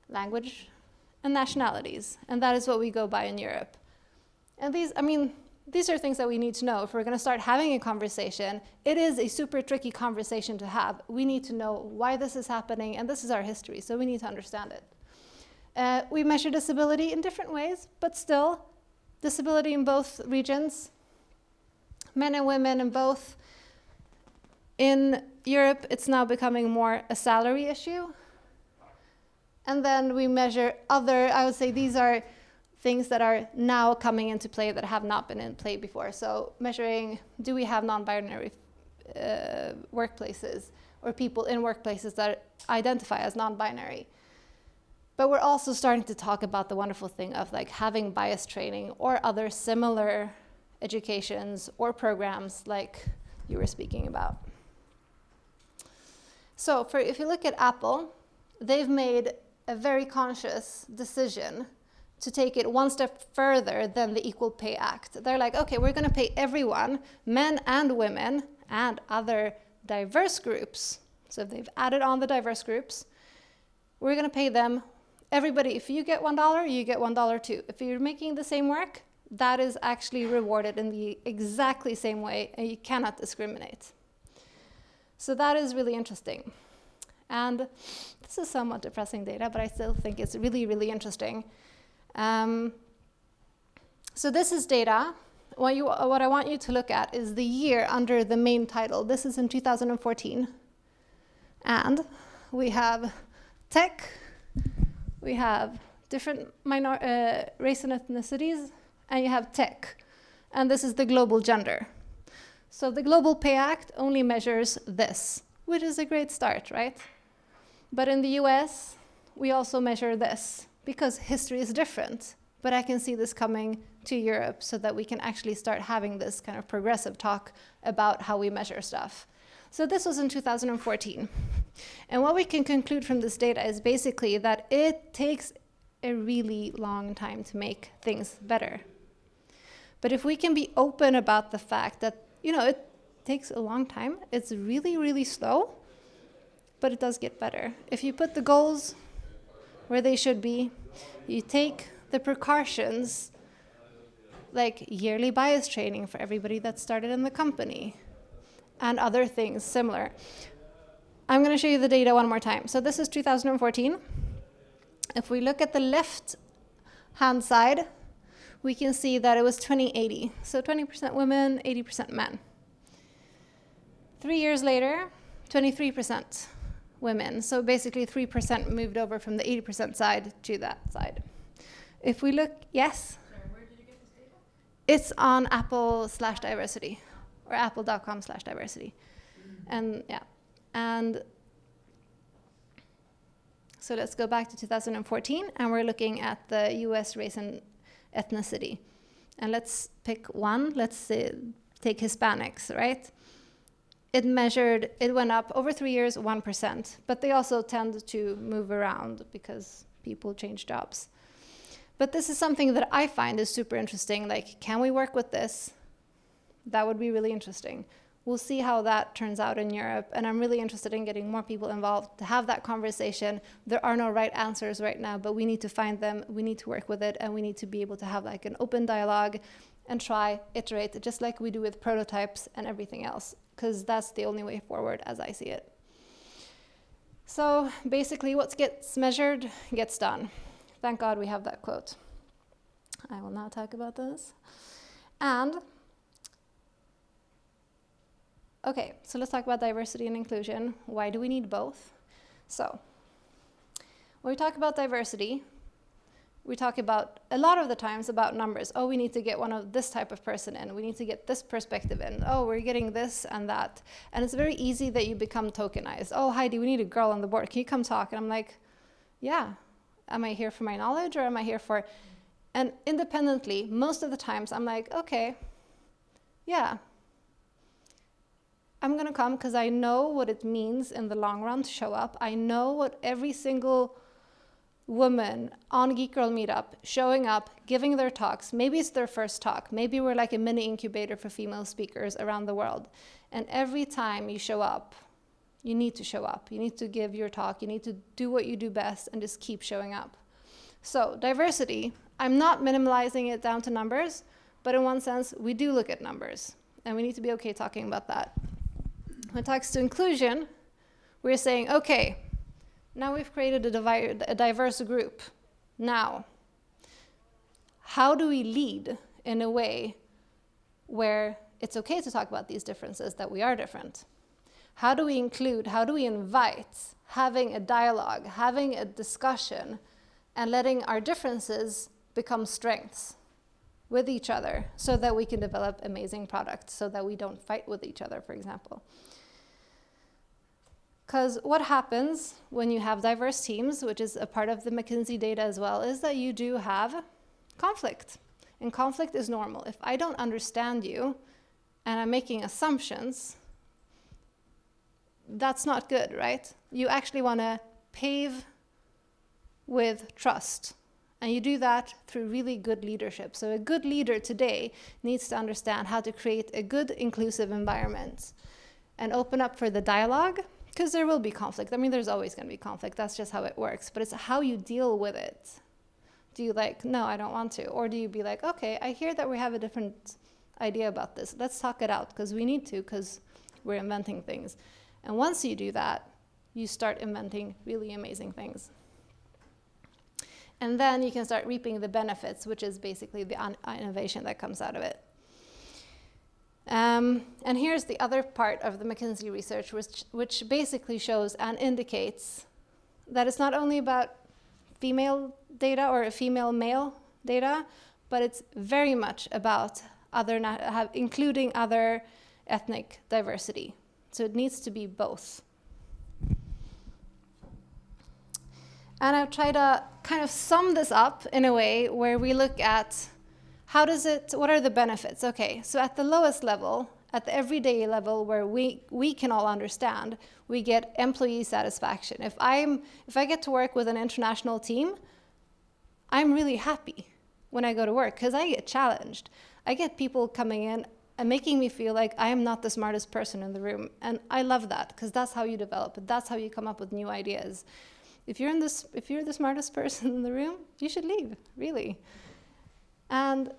language and nationalities. And that is what we go by in Europe. And these are things that we need to know if we're going to start having a conversation. It is a super tricky conversation to have. We need to know why this is happening, and this is our history, so we need to understand it. We measure disability in different ways, but still, disability in both regions, men and women in both. In Europe, it's now becoming more a salary issue. And then we measure I would say these are things that are now coming into play that have not been in play before. So measuring, do we have non-binary workplaces or people in workplaces that identify as non-binary? But we're also starting to talk about the wonderful thing of like having bias training or other similar educations or programs like you were speaking about. So if you look at Apple, they've made a very conscious decision to take it one step further than the Equal Pay Act. They're like, okay, we're going to pay everyone, men and women, and other diverse groups. So if they've added on the diverse groups, we're going to pay them, everybody, if you get $1, you get $1 too. If you're making the same work, that is actually rewarded in the exactly same way, and you cannot discriminate. So that is really interesting. And this is somewhat depressing data, but I still think it's really, really interesting. So this is data. What I want you to look at is the year under the main title. This is in 2014. And we have tech, we have different race and ethnicities, and you have tech. And this is the global gender. So the Global Pay Act only measures this, which is a great start, right? But in the US, we also measure this because history is different. But I can see this coming to Europe so that we can actually start having this kind of progressive talk about how we measure stuff. So this was in 2014. And what we can conclude from this data is basically that it takes a really long time to make things better. But if we can be open about the fact that, it takes a long time, it's really, really slow, but it does get better. If you put the goals where they should be, you take the precautions like yearly bias training for everybody that started in the company, and other things similar. I'm going to show you the data one more time. So this is 2014. If we look at the left-hand side, we can see that it was 20-80. So 20% women, 80% men. 3 years later, 23% women. So basically 3% moved over from the 80% side to that side. If we look, yes? Sorry, where did you get this data? It's on Apple/diversity, or apple.com/diversity. And yeah, and so let's go back to 2014, and we're looking at the US race and ethnicity. And let's pick one. Let's take Hispanics, right? It went up over 3 years, 1%, but they also tend to move around because people change jobs. But this is something that I find is super interesting. Like, can we work with this? That would be really interesting. We'll see how that turns out in Europe, and I'm really interested in getting more people involved to have that conversation. There are no right answers right now, but we need to find them, we need to work with it, and we need to be able to have like an open dialogue and try, iterate, just like we do with prototypes and everything else, because that's the only way forward as I see it. So basically what gets measured gets done. Thank God we have that quote. I will now talk about this. And okay, so let's talk about diversity and inclusion. Why do we need both? So, when we talk about diversity, we talk about, a lot of the times, about numbers. Oh, we need to get one of this type of person in. We need to get this perspective in. Oh, we're getting this and that. And it's very easy that you become tokenized. Oh, Heidi, we need a girl on the board. Can you come talk? And I'm like, yeah. Am I here for my knowledge, or am I here for... And independently, most of the times, I'm like, okay, yeah. I'm going to come because I know what it means in the long run to show up. I know what every single woman on Geek Girl Meetup showing up, giving their talks. Maybe it's their first talk. Maybe we're like a mini incubator for female speakers around the world. And every time you show up, you need to show up. You need to give your talk. You need to do what you do best and just keep showing up. So diversity, I'm not minimalizing it down to numbers, but in one sense, we do look at numbers. And we need to be okay talking about that. When it talks to inclusion, we're saying, okay, now we've created a diverse group. Now, how do we lead in a way where it's okay to talk about these differences, that we are different? How do we include, how do we invite, having a dialogue, having a discussion, and letting our differences become strengths with each other so that we can develop amazing products, so that we don't fight with each other, for example. Because what happens when you have diverse teams, which is a part of the McKinsey data as well, is that you do have conflict. And conflict is normal. If I don't understand you and I'm making assumptions, that's not good, right? You actually want to pave with trust. And you do that through really good leadership. So a good leader today needs to understand how to create a good, inclusive environment and open up for the dialogue. Because there will be conflict. I mean, there's always going to be conflict. That's just how it works. But it's how you deal with it. Do you like, no, I don't want to? Or do you be like, okay, I hear that we have a different idea about this. Let's talk it out, because we need to, because we're inventing things. And once you do that, you start inventing really amazing things. And then you can start reaping the benefits, which is basically the innovation that comes out of it. And here's the other part of the McKinsey research, which basically shows and indicates that it's not only about female data or female-male data, but it's very much about including other ethnic diversity. So it needs to be both. And I've tried to kind of sum this up in a way where we look at what are the benefits? Okay, so at the lowest level, at the everyday level where we can all understand, we get employee satisfaction. If I get to work with an international team, I'm really happy when I go to work because I get challenged. I get people coming in and making me feel like I am not the smartest person in the room. And I love that because that's how you develop. That's how you come up with new ideas. If you're the smartest person in the room, you should leave, really. And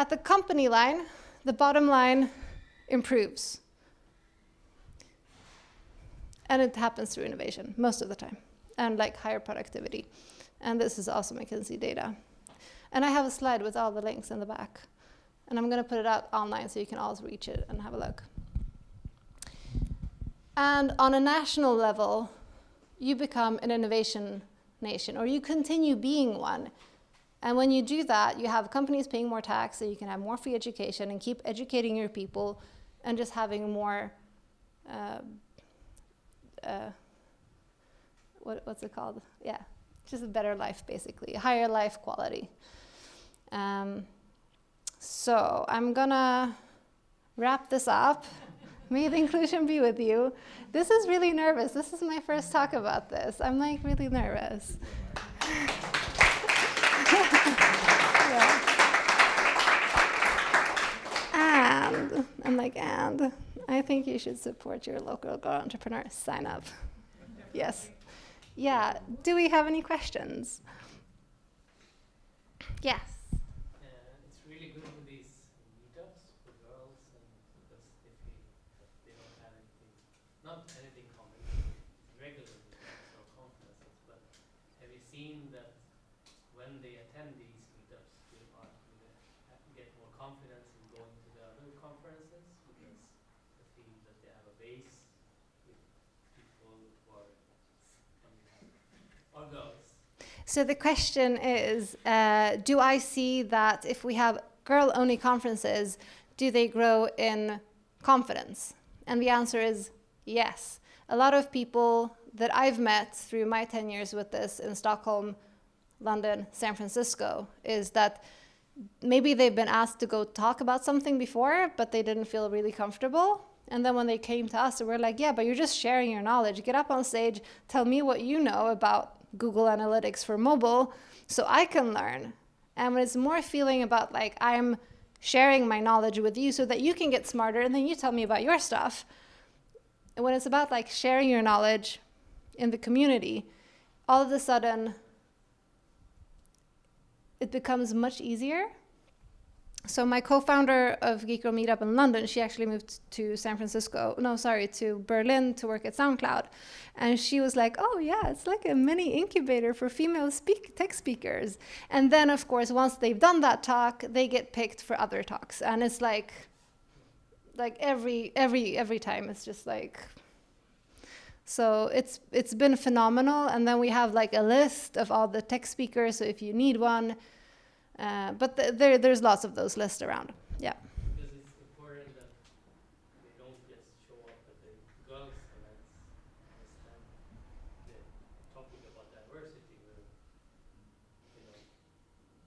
at the company line, the bottom line improves. And it happens through innovation most of the time, and like higher productivity. And this is also McKinsey data. And I have a slide with all the links in the back. And I'm going to put it out online so you can always reach it and have a look. And on a national level, you become an innovation nation, or you continue being one. And when you do that, you have companies paying more tax, so you can have more free education and keep educating your people and just having more, what's it called? Yeah, just a better life, basically, a higher life quality. So I'm gonna wrap this up. May the inclusion be with you. This is really nervous. This is my first talk about this. I'm like really nervous. Yeah. And I'm like, and I think you should support your local girl entrepreneur. Sign up. Yes. Yeah. Do we have any questions? Yes. It's really good with these meetups for girls, and because they feel that they don't have anything, not anything common, regular meetups or conferences. But have you seen that when they attend these meetups, they get more confidence in going to the other conferences because they feel that they have a base with people who are or girls? So the question is, do I see that if we have girl-only conferences, do they grow in confidence? And the answer is yes. A lot of people that I've met through my 10 years with this in Stockholm, London, San Francisco, is that maybe they've been asked to go talk about something before, but they didn't feel really comfortable. And then when they came to us, we're like, yeah, but you're just sharing your knowledge. Get up on stage, tell me what you know about Google Analytics for mobile so I can learn. And when it's more feeling about like I'm sharing my knowledge with you so that you can get smarter and then you tell me about your stuff. And when it's about like sharing your knowledge in the community, all of a sudden it becomes much easier. So my co-founder of Geek Girl Meetup in London, she actually moved to to Berlin to work at SoundCloud. And she was like, oh yeah, it's like a mini incubator for female tech speakers. And then of course, once they've done that talk, they get picked for other talks. And it's like every time it's just like, so it's been phenomenal. And then we have like a list of all the tech speakers. So if you need one, but there's lots of those lists around. Yeah. Because it's important that they don't just show up at the girls' events. Understand the topic about diversity will,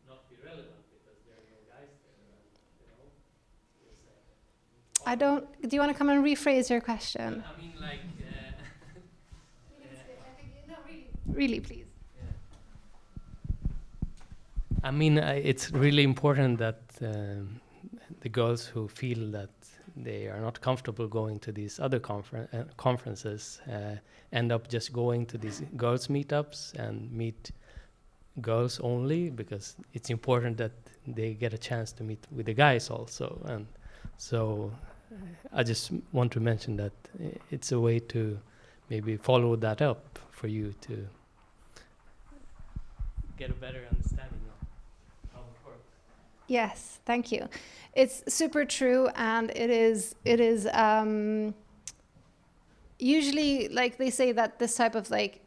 not be relevant because there are no guys there, and I don't. Do you want to come and rephrase your question? I mean, like. Really, please. I mean, it's really important that the girls who feel that they are not comfortable going to these other conferences end up just going to these girls' meetups and meet girls only, because it's important that they get a chance to meet with the guys also. And so I just want to mention that it's a way to maybe follow that up for you to get a better understanding of how it works. Yes, thank you. It's super true, and it is usually, like they say that this type of like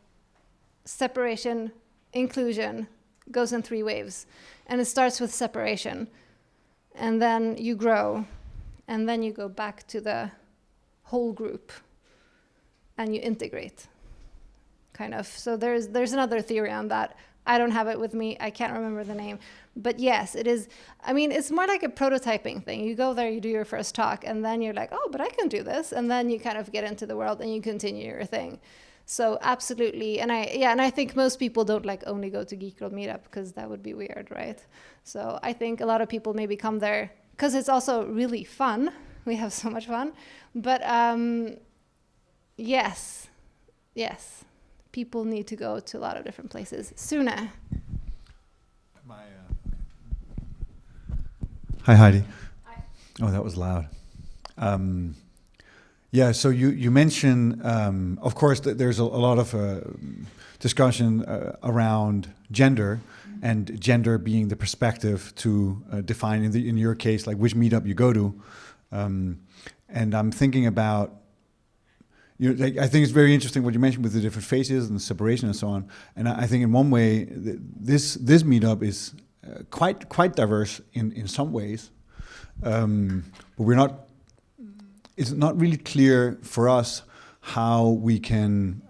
separation, inclusion goes in 3 waves, and it starts with separation, and then you grow, and then you go back to the whole group, and you integrate, kind of. So there's another theory on that. I don't have it with me. I can't remember the name. But yes, it is. I mean, it's more like a prototyping thing. You go there, you do your first talk, and then you're like, oh, but I can do this. And then you kind of get into the world and you continue your thing. So absolutely. And I think most people don't like only go to Geek Girl Meetup because that would be weird, right? So I think a lot of people maybe come there because it's also really fun. We have so much fun. But yes. People need to go to a lot of different places. Sune. Hi, Heidi. Hi. Oh, that was loud. Yeah, so you mentioned, of course, that there's a lot of discussion around gender, and gender being the perspective to define, in your case, like which meetup you go to. And I'm thinking about, like, I think it's very interesting what you mentioned with the different phases and the separation and so on. And I think in one way, this meetup is quite diverse in some ways, but we're not. It's not really clear for us how we can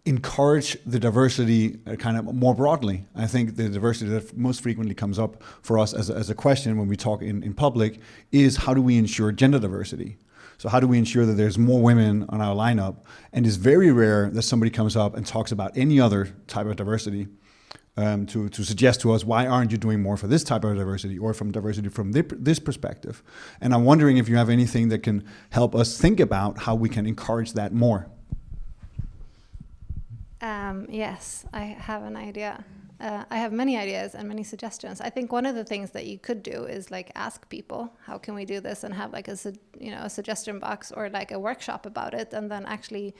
encourage the diversity kind of more broadly. I think the diversity that most frequently comes up for us as a question when we talk in public is, how do we ensure gender diversity? So how do we ensure that there's more women on our lineup? And it's very rare that somebody comes up and talks about any other type of diversity. To suggest to us, why aren't you doing more for this type of diversity, or from diversity from this perspective? And I'm wondering if you have anything that can help us think about how we can encourage that more. Yes, I have an idea. I have many ideas and many suggestions. I think one of the things that you could do is like ask people, how can we do this, and have like a suggestion box or like a workshop about it, and then actually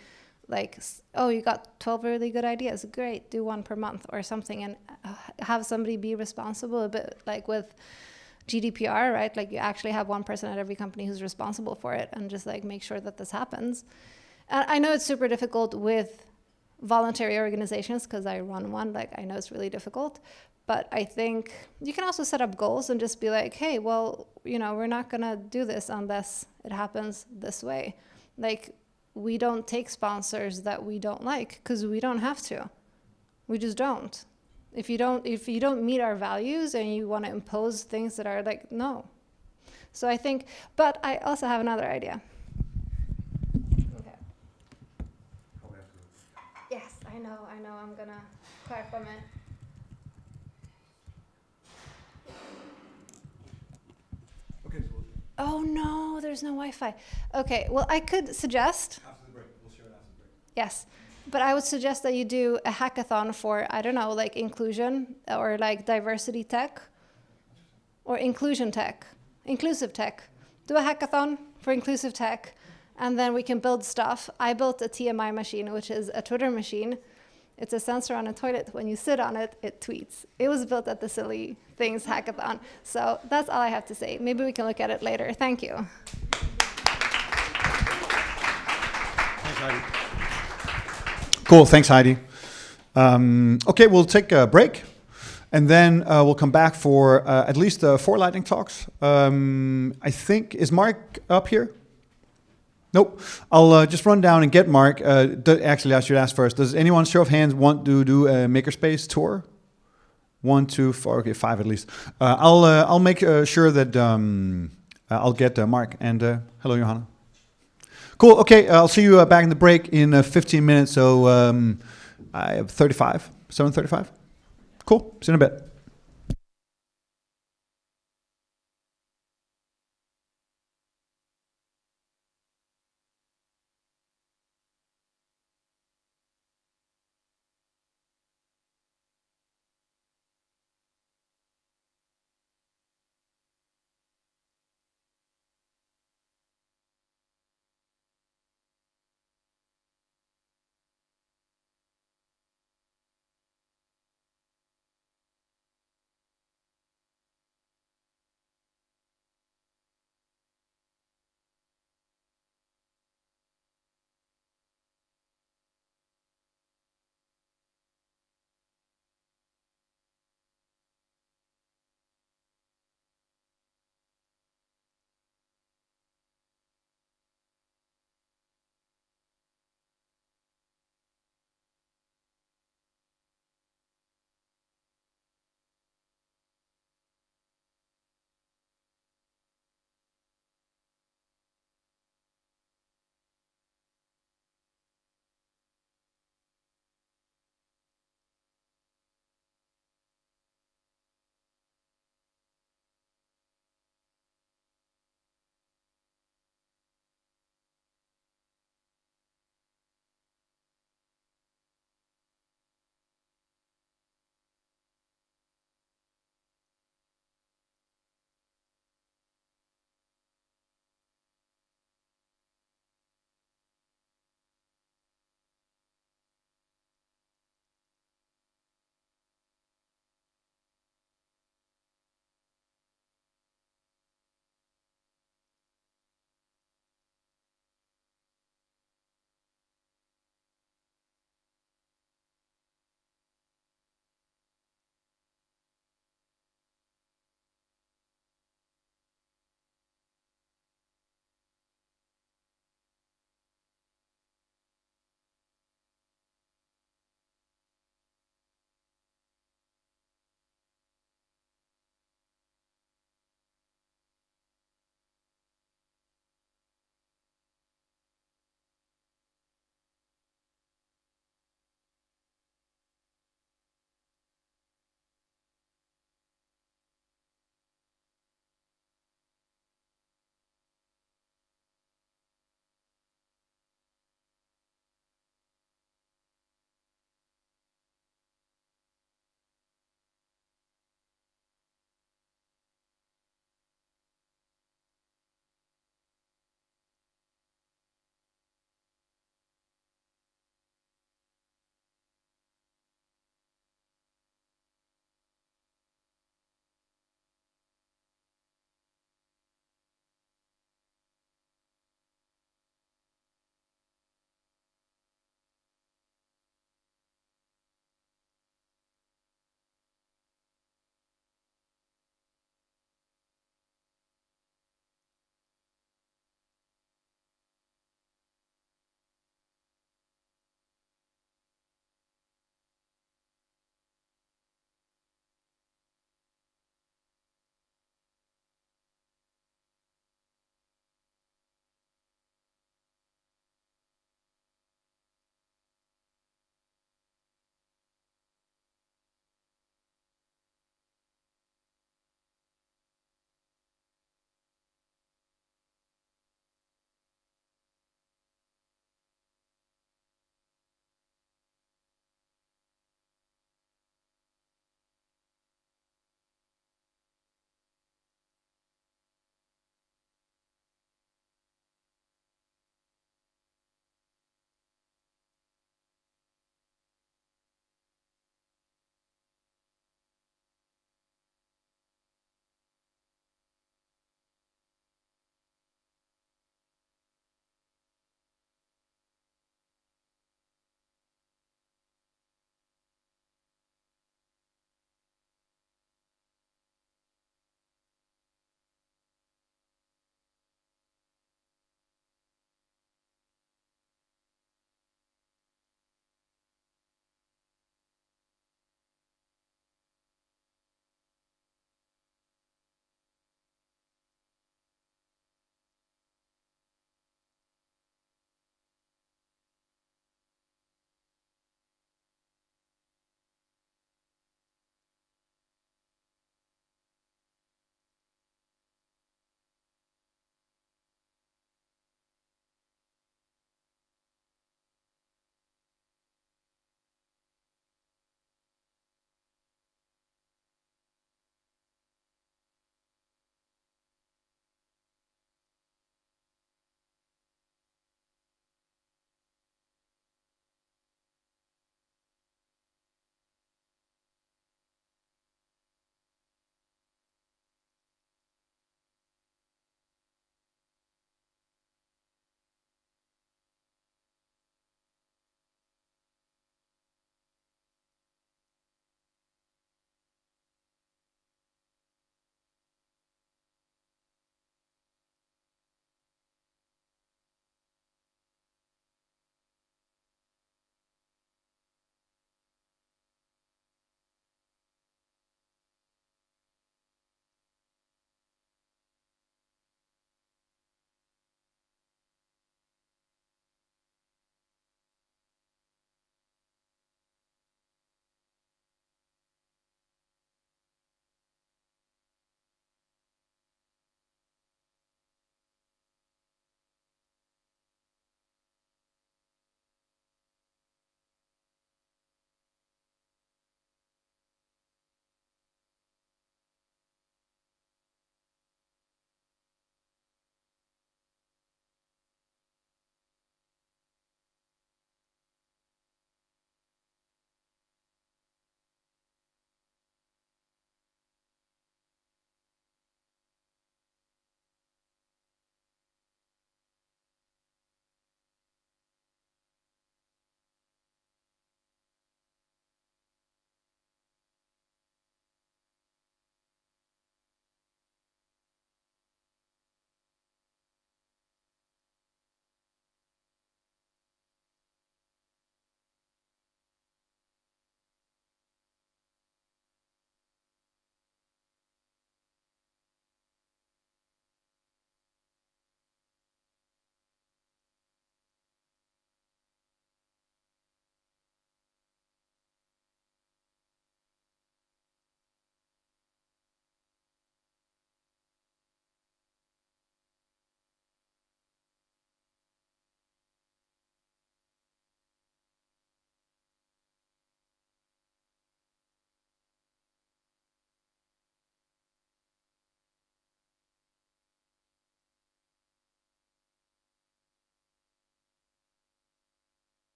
like, oh, you got 12 really good ideas, great, do one per month or something, and have somebody be responsible, a bit like with GDPR, right? Like you actually have one person at every company who's responsible for it, and just like make sure that this happens. And I know it's super difficult with voluntary organizations because I run one, like I know it's really difficult, but I think you can also set up goals and just be like, hey, well, we're not gonna do this unless it happens this way. Like, we don't take sponsors that we don't like because we don't have to. We just don't. If you don't meet our values and you want to impose things that are like, no. So I think, but I also have another idea. Okay. Yes, I know, I'm gonna cry from it. Okay. Oh no, there's no Wi-Fi. Okay, well, I could suggest. After the break, we'll share it after the break. Yes, but I would suggest that you do a hackathon for, I don't know, like inclusion or like diversity tech or inclusive tech. Do a hackathon for inclusive tech, and then we can build stuff. I built a TMI machine, which is a Twitter machine. It's a sensor on a toilet. When you sit on it, it tweets. It was built at the Silly Things hackathon. So that's all I have to say. Maybe we can look at it later. Thank you. Thanks, Heidi. Cool, thanks, Heidi. Okay, we'll take a break, and then we'll come back for at least 4 lightning talks. I think, is Mark up here? Nope. I'll just run down and get Mark. Actually, I should ask first. Does anyone, show of hands, want to do a Makerspace tour? 1, 2, 4. Okay, 5 at least. I'll make sure that I'll get Mark, and hello, Johanna. Cool. Okay, I'll see you back in the break in 15 minutes. So I have 7:35. Cool. See you in a bit.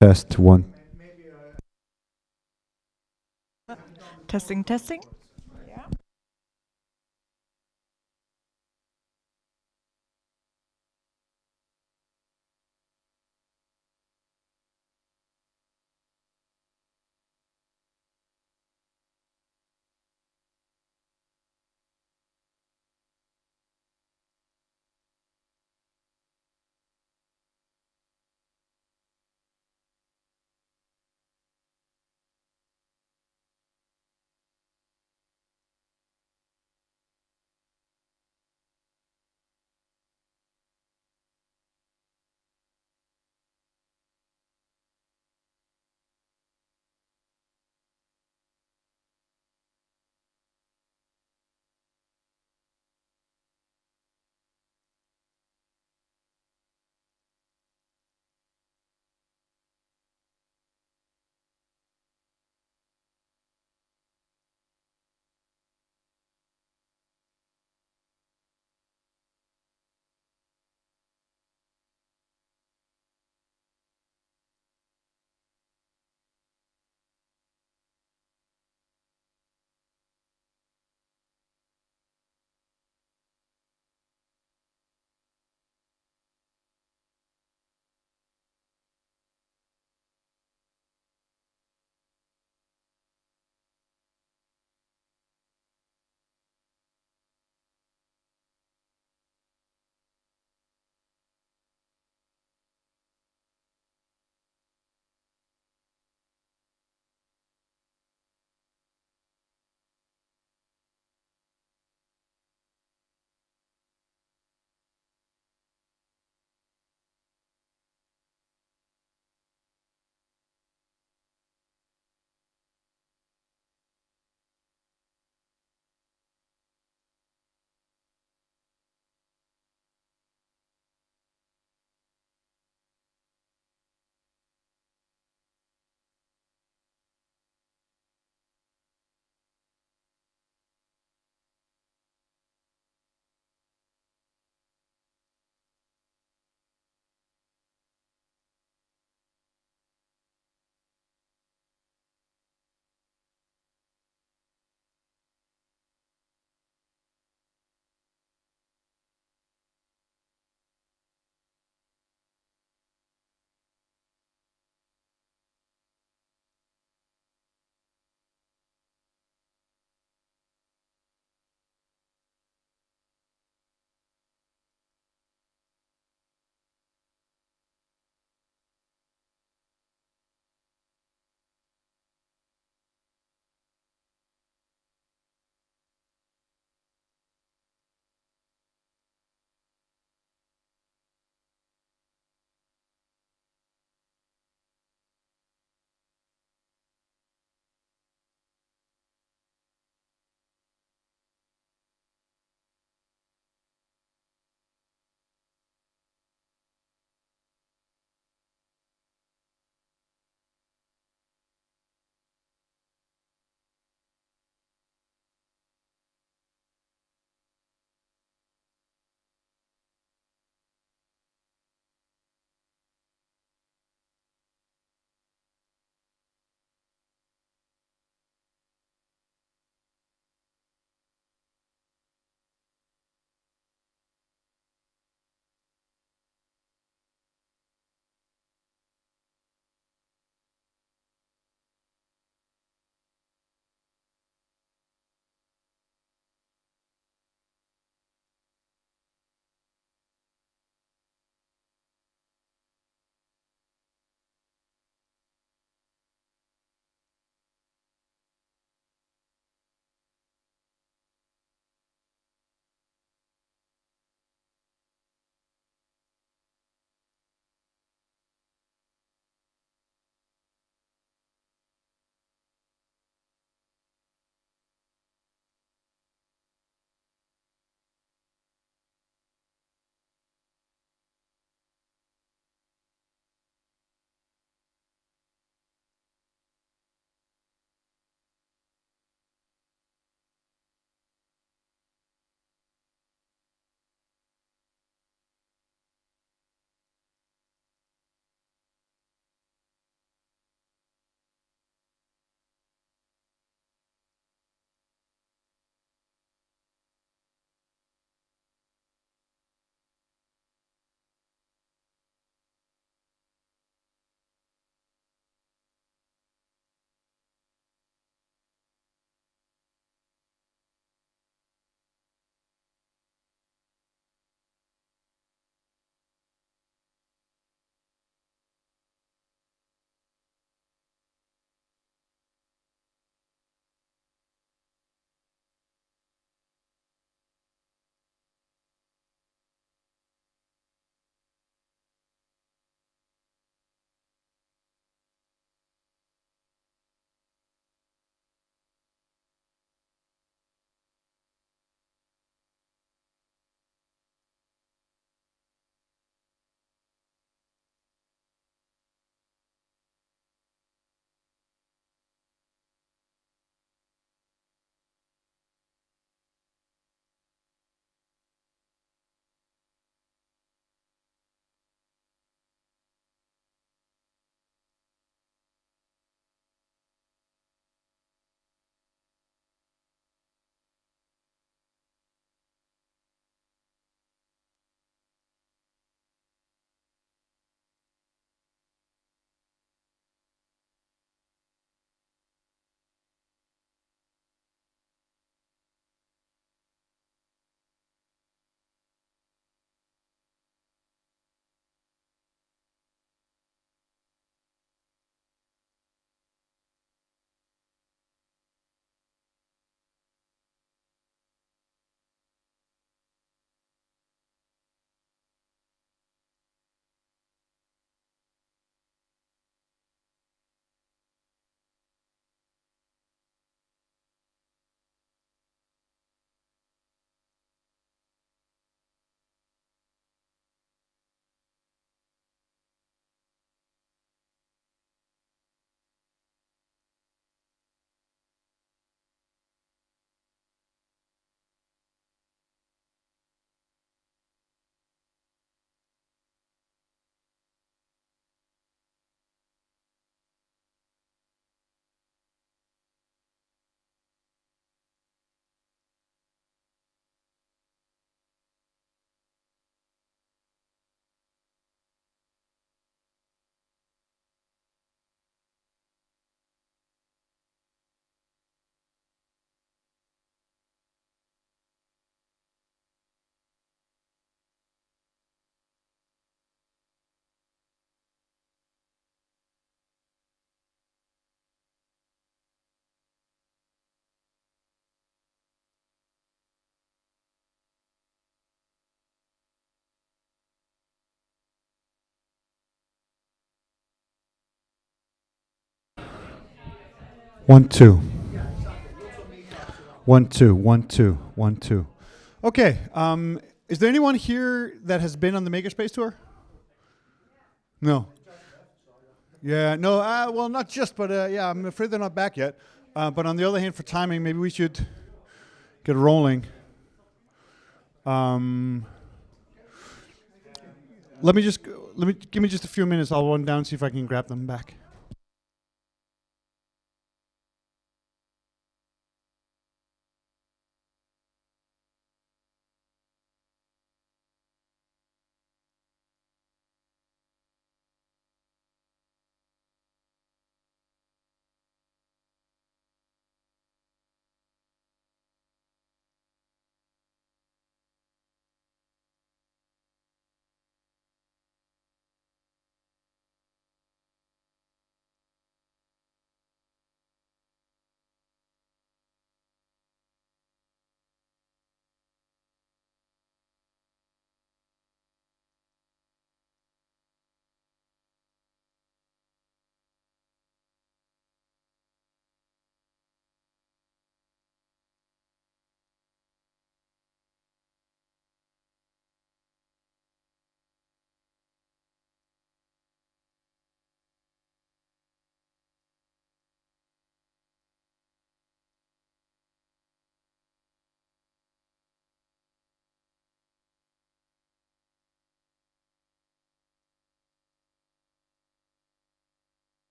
Test one. Testing, testing. 1 2. 1 2 1 2 1 2. Okay. Is there anyone here that has been on the Makerspace tour? No. Yeah. No. Well, not just, but yeah. I'm afraid they're not back yet. But on the other hand, for timing, maybe we should get rolling. Let me give me just a few minutes. I'll run down and see if I can grab them back.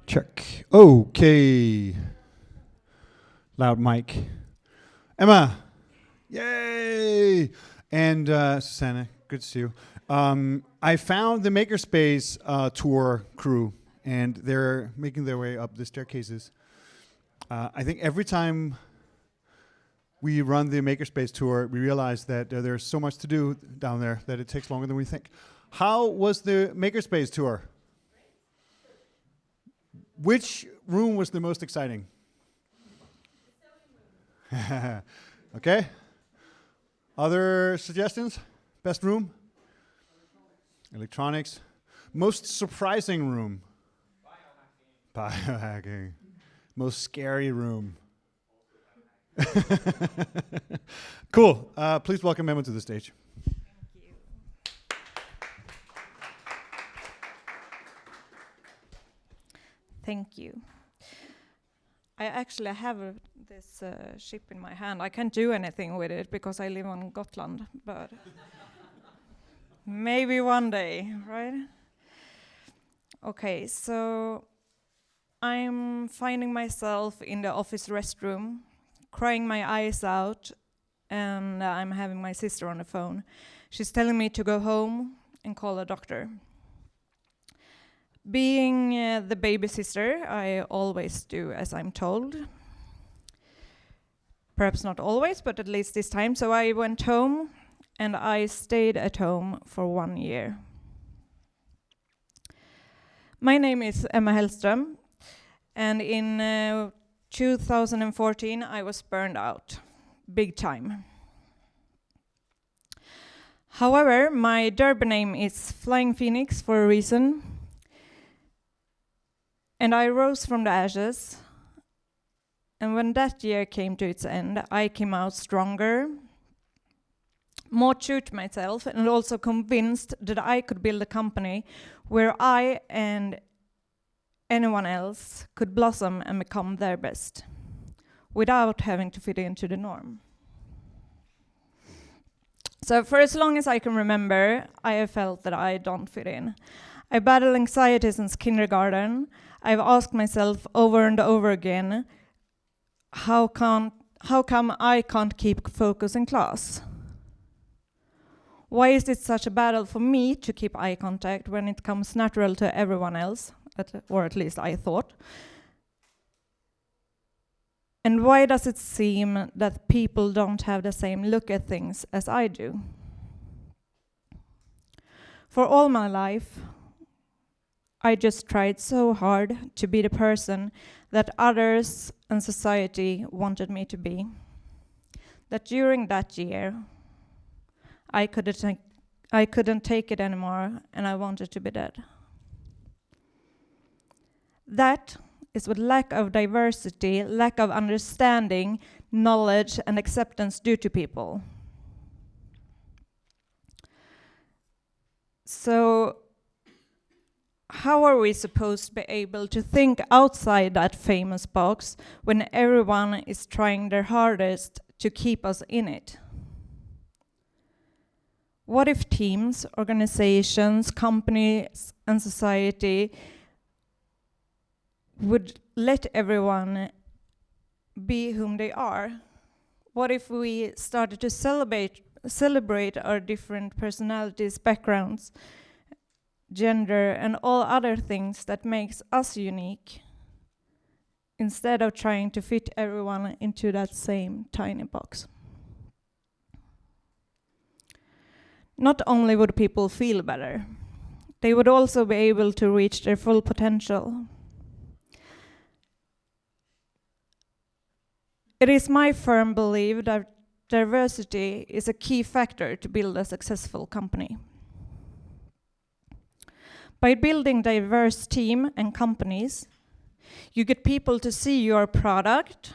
Check. Okay. Loud mic. Emma. Yay! And Susanna, good to see you. I found the Makerspace tour crew, and they're making their way up the staircases. I think every time we run the Makerspace tour, we realize that there's so much to do down there that it takes longer than we think. How was the Makerspace tour? Which room was the most exciting? Okay. Other suggestions? Best room? Electronics. Most surprising room? Biohacking. Most scary room? Cool. Please welcome Emma to the stage. Thank you. I actually have this ship in my hand. I can't do anything with it because I live on Gotland, but maybe one day, right? Okay, so I'm finding myself in the office restroom, crying my eyes out, and I'm having my sister on the phone. She's telling me to go home and call a doctor. Being the baby sister, I always do as I'm told. Perhaps not always, but at least this time. So I went home, and I stayed at home for 1 year. My name is SthlmHW, and in 2014 I was burned out, big time. However, my derby name is Flying Phoenix for a reason. And I rose from the ashes, and when that year came to its end, I came out stronger, more true to myself, and also convinced that I could build a company where I and anyone else could blossom and become their best without having to fit into the norm. So for as long as I can remember, I have felt that I don't fit in. I battle anxiety since kindergarten. I've asked myself over and over again, how come I can't keep focus in class? Why is it such a battle for me to keep eye contact when it comes natural to everyone else, or at least I thought? And why does it seem that people don't have the same look at things as I do? For all my life, I just tried so hard to be the person that others and society wanted me to be, that during that year, I couldn't take it anymore, and I wanted to be dead. That is what lack of diversity, lack of understanding, knowledge, and acceptance do to people. So, how are we supposed to be able to think outside that famous box when everyone is trying their hardest to keep us in it? What if teams, organizations, companies, and society would let everyone be whom they are? What if we started to celebrate our different personalities, backgrounds, gender, and all other things that makes us unique, instead of trying to fit everyone into that same tiny box? Not only would people feel better, they would also be able to reach their full potential. It is my firm belief that diversity is a key factor to build a successful company. By building diverse team and companies, you get people to see your product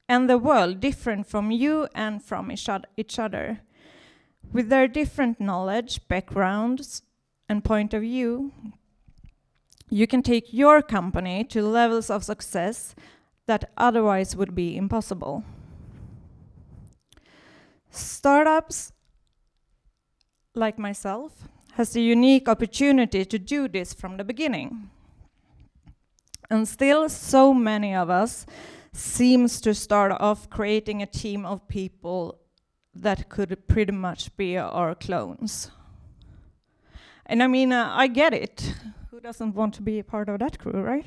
and the world different from you and from each other. With their different knowledge, backgrounds, and point of view, you can take your company to levels of success that otherwise would be impossible. Startups like myself has the unique opportunity to do this from the beginning. And still, so many of us seems to start off creating a team of people that could pretty much be our clones. And I mean, I get it. Who doesn't want to be a part of that crew, right?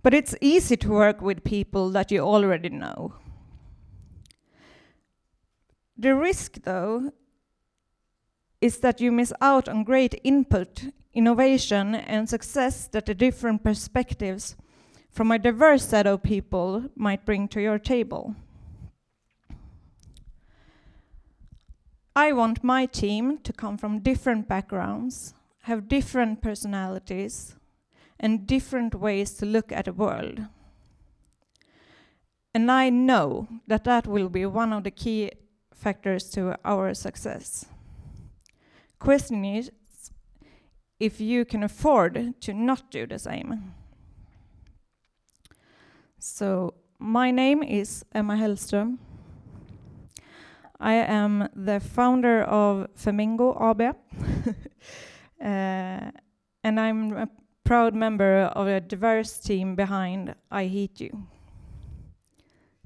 But it's easy to work with people that you already know. The risk, though, is that you miss out on great input, innovation, and success that the different perspectives from a diverse set of people might bring to your table. I want my team to come from different backgrounds, have different personalities, and different ways to look at the world. And I know that that will be one of the key factors to our success. Question is if you can afford to not do the same. So, my name is Emma Hellström. I am the founder of Flamingo AB. And I'm a proud member of a diverse team behind I Heat You.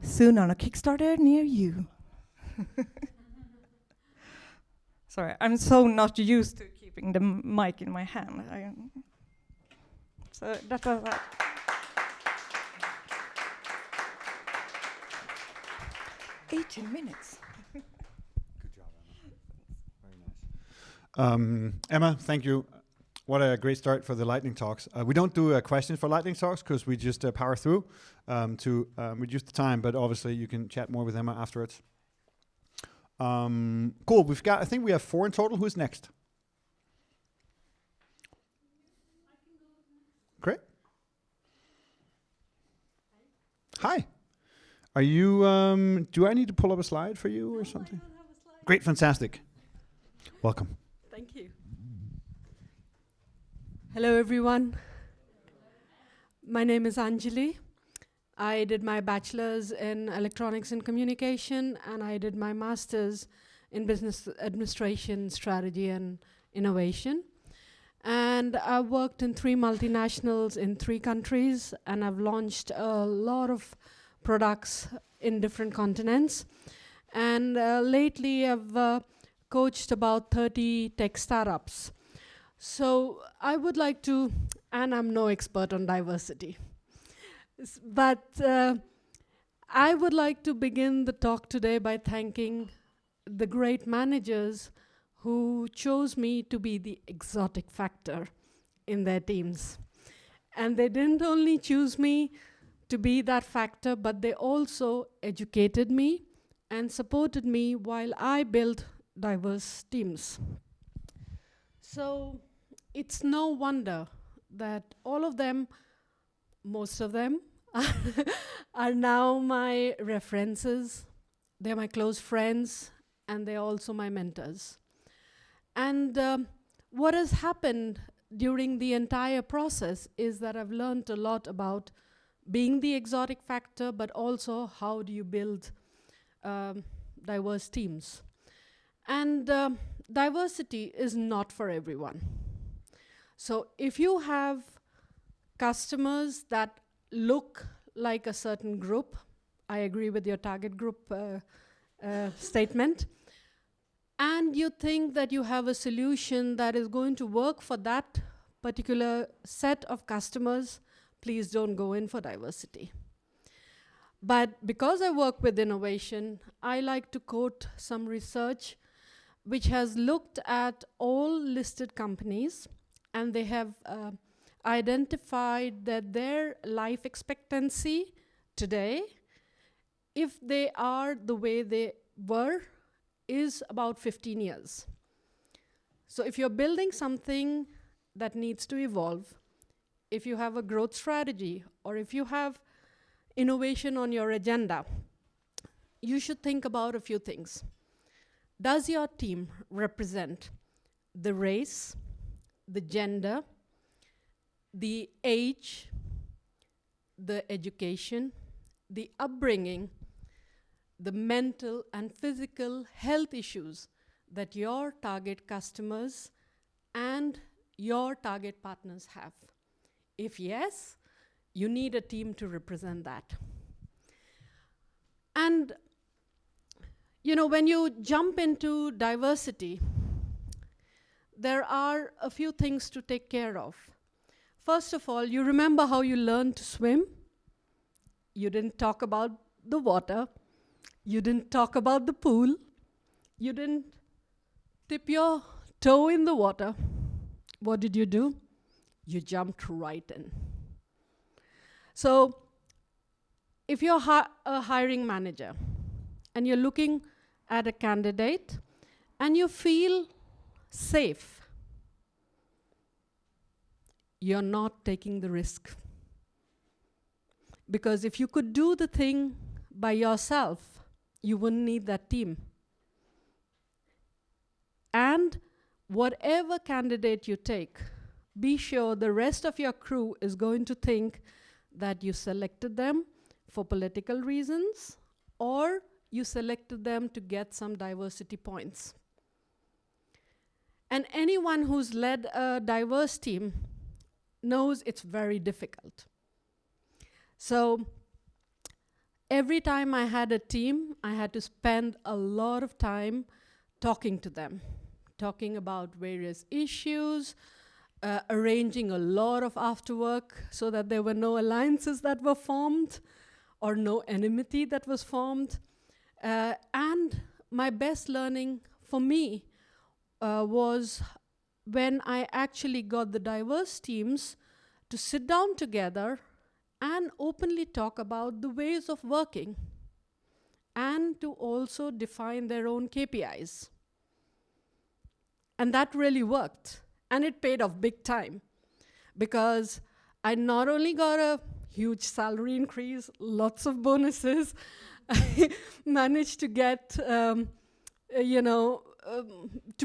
Soon on a Kickstarter near you. Sorry, I'm so not used to keeping the mic in my hand. So that was that. 18 minutes. Good job, Emma. Very nice. Emma, thank you. What a great start for the lightning talks. We don't do questions for lightning talks because we just power through to reduce the time, but obviously you can chat more with Emma afterwards. Cool, I think we have 4 in total. Who's next? Great. Hi. Are you, do I need to pull up a slide for you or something? I don't have a slide. Great, fantastic. Welcome. Thank you. Hello, everyone. My name is Anjali. I did my bachelor's in electronics and communication, and I did my master's in business administration, strategy, and innovation. And I worked in 3 multinationals in 3 countries, and I've launched a lot of products in different continents. And lately, I've coached about 30 tech startups. So I would like to, and I'm no expert on diversity, but I would like to begin the talk today by thanking the great managers who chose me to be the exotic factor in their teams. And they didn't only choose me to be that factor, but they also educated me and supported me while I built diverse teams. So it's no wonder that all of them, most of them, are now my references. They're my close friends, and they're also my mentors. And what has happened during the entire process is that I've learned a lot about being the exotic factor, but also how do you build diverse teams. And diversity is not for everyone. So if you have customers that look like a certain group, I agree with your target group statement, and you think that you have a solution that is going to work for that particular set of customers, please don't go in for diversity. But because I work with innovation, I like to quote some research which has looked at all listed companies, and they have identified that their life expectancy today, if they are the way they were, is about 15 years. So if you're building something that needs to evolve, if you have a growth strategy, or if you have innovation on your agenda, you should think about a few things. Does your team represent the race, the gender, the age, the education, the upbringing, the mental and physical health issues that your target customers and your target partners have? If yes, you need a team to represent that. And you know, when you jump into diversity, there are a few things to take care of. First of all, you remember how you learned to swim? You didn't talk about the water. You didn't talk about the pool. You didn't dip your toe in the water. What did you do? You jumped right in. So if you're a hiring manager and you're looking at a candidate and you feel safe, you're not taking the risk. Because if you could do the thing by yourself, you wouldn't need that team. And whatever candidate you take, be sure the rest of your crew is going to think that you selected them for political reasons, or you selected them to get some diversity points. And anyone who's led a diverse team knows it's very difficult. So every time I had a team, I had to spend a lot of time talking to them, talking about various issues, arranging a lot of after work so that there were no alliances that were formed or no enmity that was formed. And my best learning for me was when I actually got the diverse teams to sit down together and openly talk about the ways of working and to also define their own KPIs. And that really worked. And it paid off big time because I not only got a huge salary increase, lots of bonuses, I managed to get, to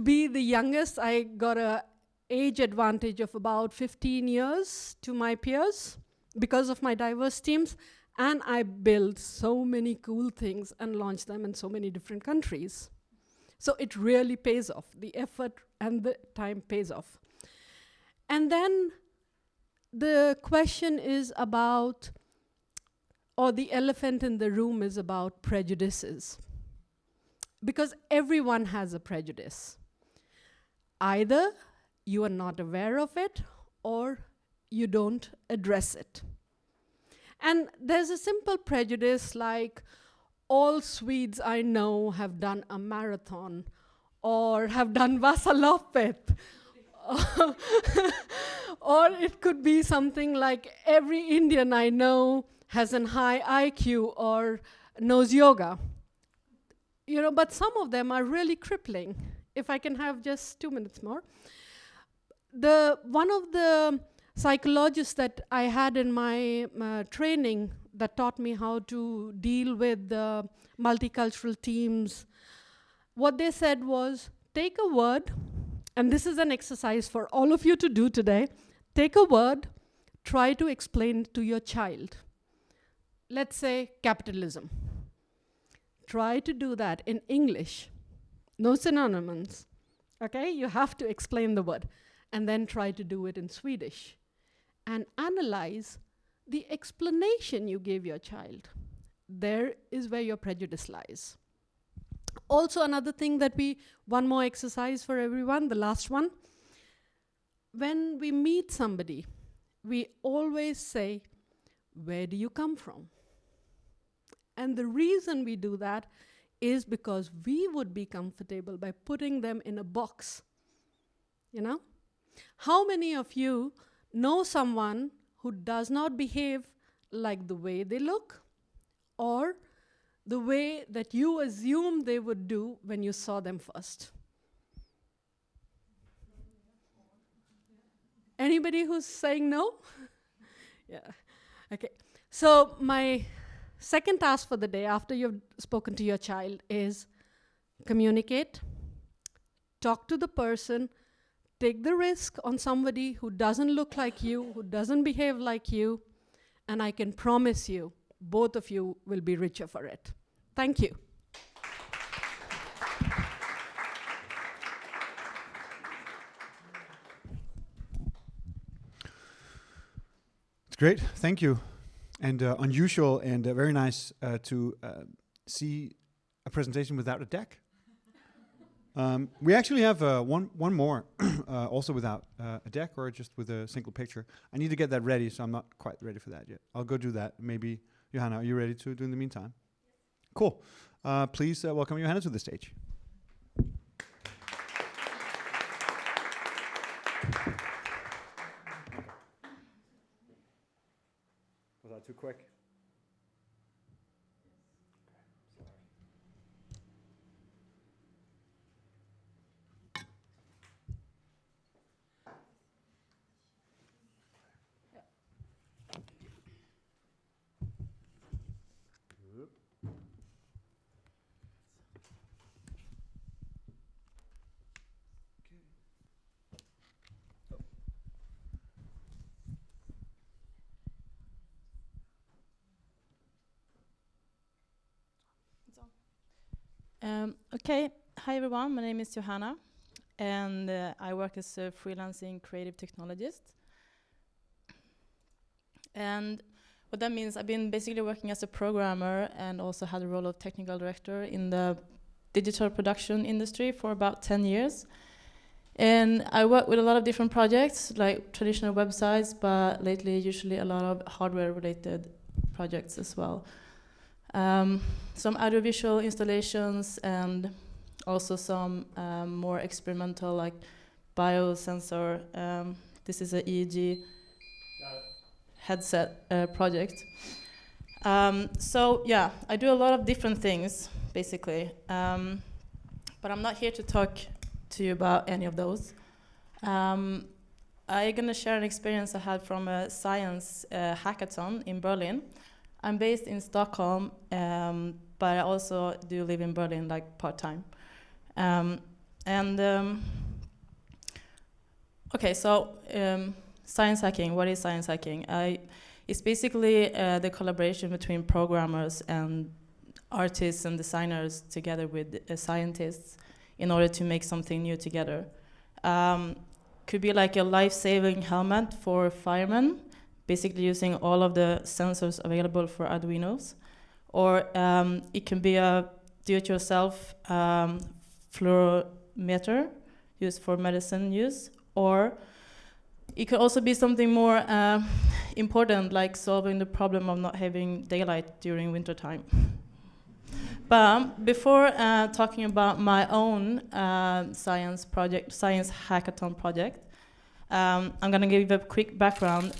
be the youngest. I got an age advantage of about 15 years to my peers because of my diverse teams, and I built so many cool things and launched them in so many different countries. So it really pays off. The effort and the time pays off. And then the question is about, or the elephant in the room is about prejudices. Because everyone has a prejudice. Either you are not aware of it, or you don't address it. And there's a simple prejudice like, all Swedes I know have done a marathon, or have done Vasaloppet. Or it could be something like, every Indian I know has an high IQ or knows yoga. You know, but some of them are really crippling. If I can have just 2 minutes more. One of the psychologists that I had in my training that taught me how to deal with multicultural teams, what they said was, take a word, and this is an exercise for all of you to do today. Take a word, try to explain it to your child. Let's say capitalism. Try to do that in English. No synonyms. Okay? You have to explain the word. And then try to do it in Swedish. And analyze the explanation you gave your child. There is where your prejudice lies. Also, another thing one more exercise for everyone, the last one. When we meet somebody, we always say, where do you come from? And the reason we do that is because we would be comfortable by putting them in a box. You know? How many of you know someone who does not behave like the way they look, or the way that you assumed they would do when you saw them first? Anybody who's saying no? Yeah. Okay. So my second task for the day, after you've spoken to your child, is communicate, talk to the person, take the risk on somebody who doesn't look like you, who doesn't behave like you, and I can promise you, both of you will be richer for it. Thank you. It's great, thank you. And unusual and very nice to see a presentation without a deck. We actually have one more, also without a deck or just with a single picture. I need to get that ready, so I'm not quite ready for that yet. I'll go do that. Maybe, Johanna, are you ready to do in the meantime? Cool. Please welcome Johanna to the stage. Was that too quick? Okay, hi everyone, my name is Johanna, and I work as a freelancing creative technologist. And what that means, I've been basically working as a programmer and also had the role of technical director in the digital production industry for about 10 years. And I work with a lot of different projects, like traditional websites, but lately usually a lot of hardware-related projects as well. Some audiovisual installations and also some more experimental, like biosensor. This is an EEG headset project. So yeah, I do a lot of different things, basically. But I'm not here to talk to you about any of those. I'm gonna share an experience I had from a science hackathon in Berlin. I'm based in Stockholm, but I also do live in Berlin, like part-time. Okay, so science hacking, what is science hacking? It's basically the collaboration between programmers and artists and designers together with scientists in order to make something new together. Could be like a life-saving helmet for firemen, basically using all of the sensors available for Arduinos. Or it can be a do-it-yourself fluorometer used for medicine use. Or it could also be something more important, like solving the problem of not having daylight during wintertime. But before talking about my own science hackathon project, I'm going to give a quick background.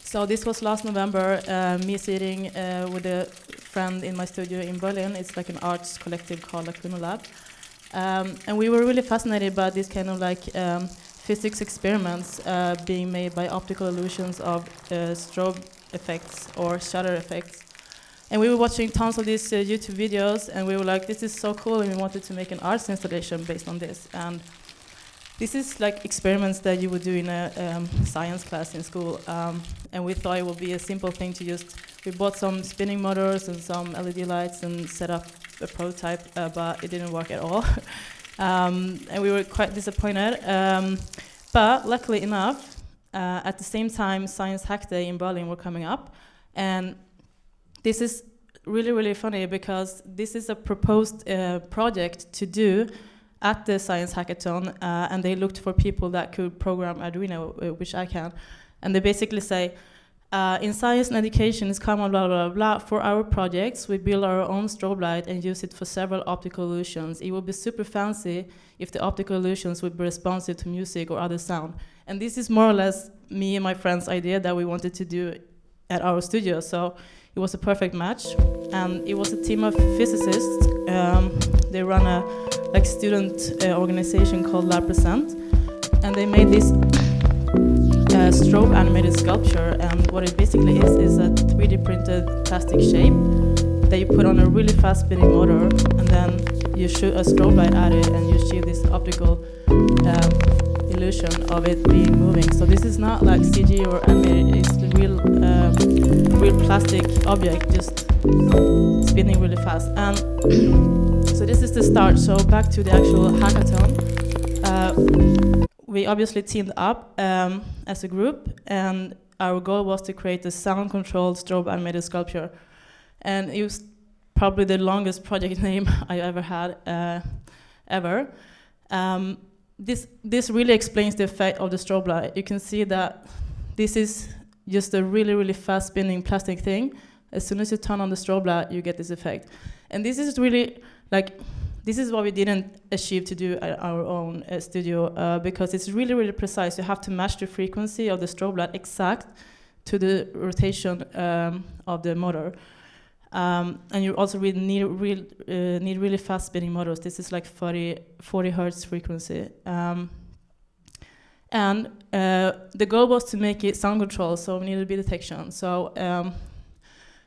So this was last November, me sitting with a friend in my studio in Berlin. It's like an arts collective called Lacuna Lab. And we were really fascinated by this kind of like physics experiments being made by optical illusions of strobe effects or shutter effects. And we were watching tons of these YouTube videos, and we were like, this is so cool, and we wanted to make an arts installation based on this. And this is like experiments that you would do in a science class in school. And we thought it would be a simple thing to just, we bought some spinning motors and some LED lights and set up a prototype, but it didn't work at all. And we were quite disappointed. But luckily enough, at the same time, Science Hack Day in Berlin were coming up. And this is really, really funny because this is a proposed project to do at the Science Hackathon, and they looked for people that could program Arduino, which I can. And they basically say, in science and education is common, blah, blah, blah, blah. For our projects, we build our own strobe light and use it for several optical illusions. It would be super fancy if the optical illusions would be responsive to music or other sound. And this is more or less me and my friend's idea that we wanted to do at our studio. So it was a perfect match. And it was a team of physicists. They run a student organization called Lab Present. And they made this strobe animated sculpture, and what it basically is a 3D printed plastic shape that you put on a really fast spinning motor, and then you shoot a strobe light at it and you achieve this optical illusion of it being moving. So this is not like CG or animated, it's the real plastic object just spinning really fast. And so this is the start. So back to the actual hackathon. We obviously teamed up as a group, and our goal was to create a sound-controlled strobe animated sculpture. And it was probably the longest project name I ever had, ever. This really explains the effect of the strobe light. You can see that this is just a really, really fast-spinning plastic thing. As soon as you turn on the strobe light, you get this effect. And this is really, this is what we didn't achieve to do at our own studio, because it's really, really precise. You have to match the frequency of the strobe light exact to the rotation of the motor. And you also need really fast spinning motors. This is like 40 hertz frequency. And the goal was to make it sound control, so we needed beat detection. So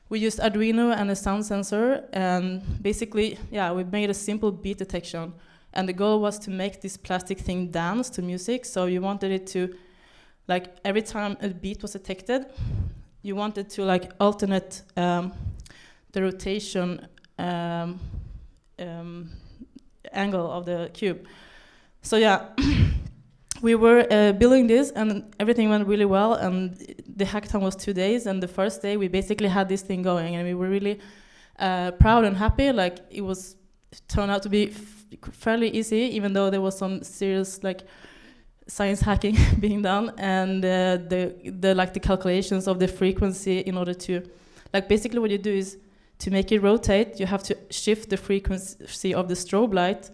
we used Arduino and a sound sensor, and basically, we made a simple beat detection. And the goal was to make this plastic thing dance to music. So you wanted it to, every time a beat was detected, you wanted to alternate the rotation angle of the cube. So we were building this, and everything went really well, and the hackathon was 2 days, and the first day we basically had this thing going, and we were really proud and happy. It was turned out to be fairly easy, even though there was some serious science hacking being done, and the calculations of the frequency in order to basically what you do is to make it rotate, you have to shift the frequency of the strobe light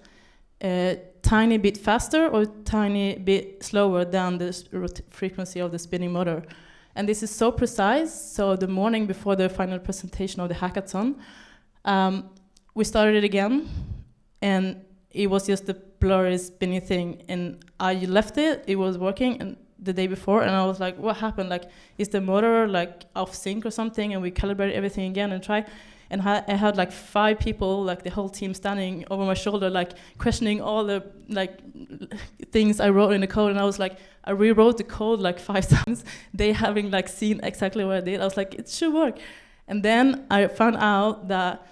tiny bit faster or tiny bit slower than the frequency of the spinning motor. And this is so precise. So the morning before the final presentation of the hackathon, we started it again, and it was just a blurry spinning thing. And I left it, it was working, and the day before, and I was like, what happened? Is the motor off sync or something? And we calibrated everything again and tried. and I had like 5 people, like the whole team, standing over my shoulder, like questioning all the like things I wrote in the code. And I was like, I rewrote the code like 5 times. They having like seen exactly what I did. I was like, it should work. And then I found out that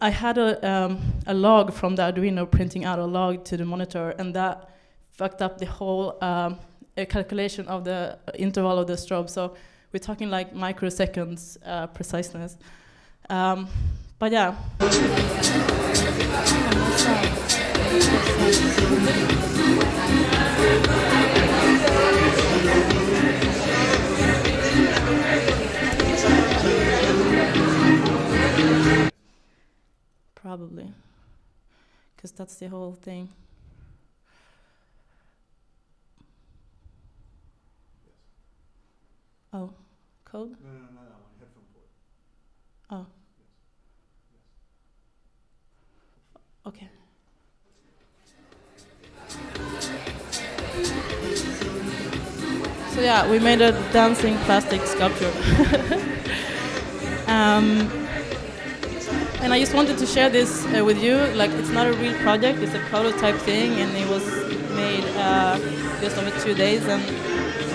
I had a log from the Arduino printing out a log to the monitor, and that fucked up the whole calculation of the interval of the strobe. So we're talking like microseconds preciseness. But yeah. Probably, because that's the whole thing. Oh, code? No, not that one. Headphone port. Oh. Yes. Okay. So yeah, we made a dancing plastic sculpture. And I just wanted to share this with you. Like, it's not a real project; it's a prototype thing, and it was made just over 2 days.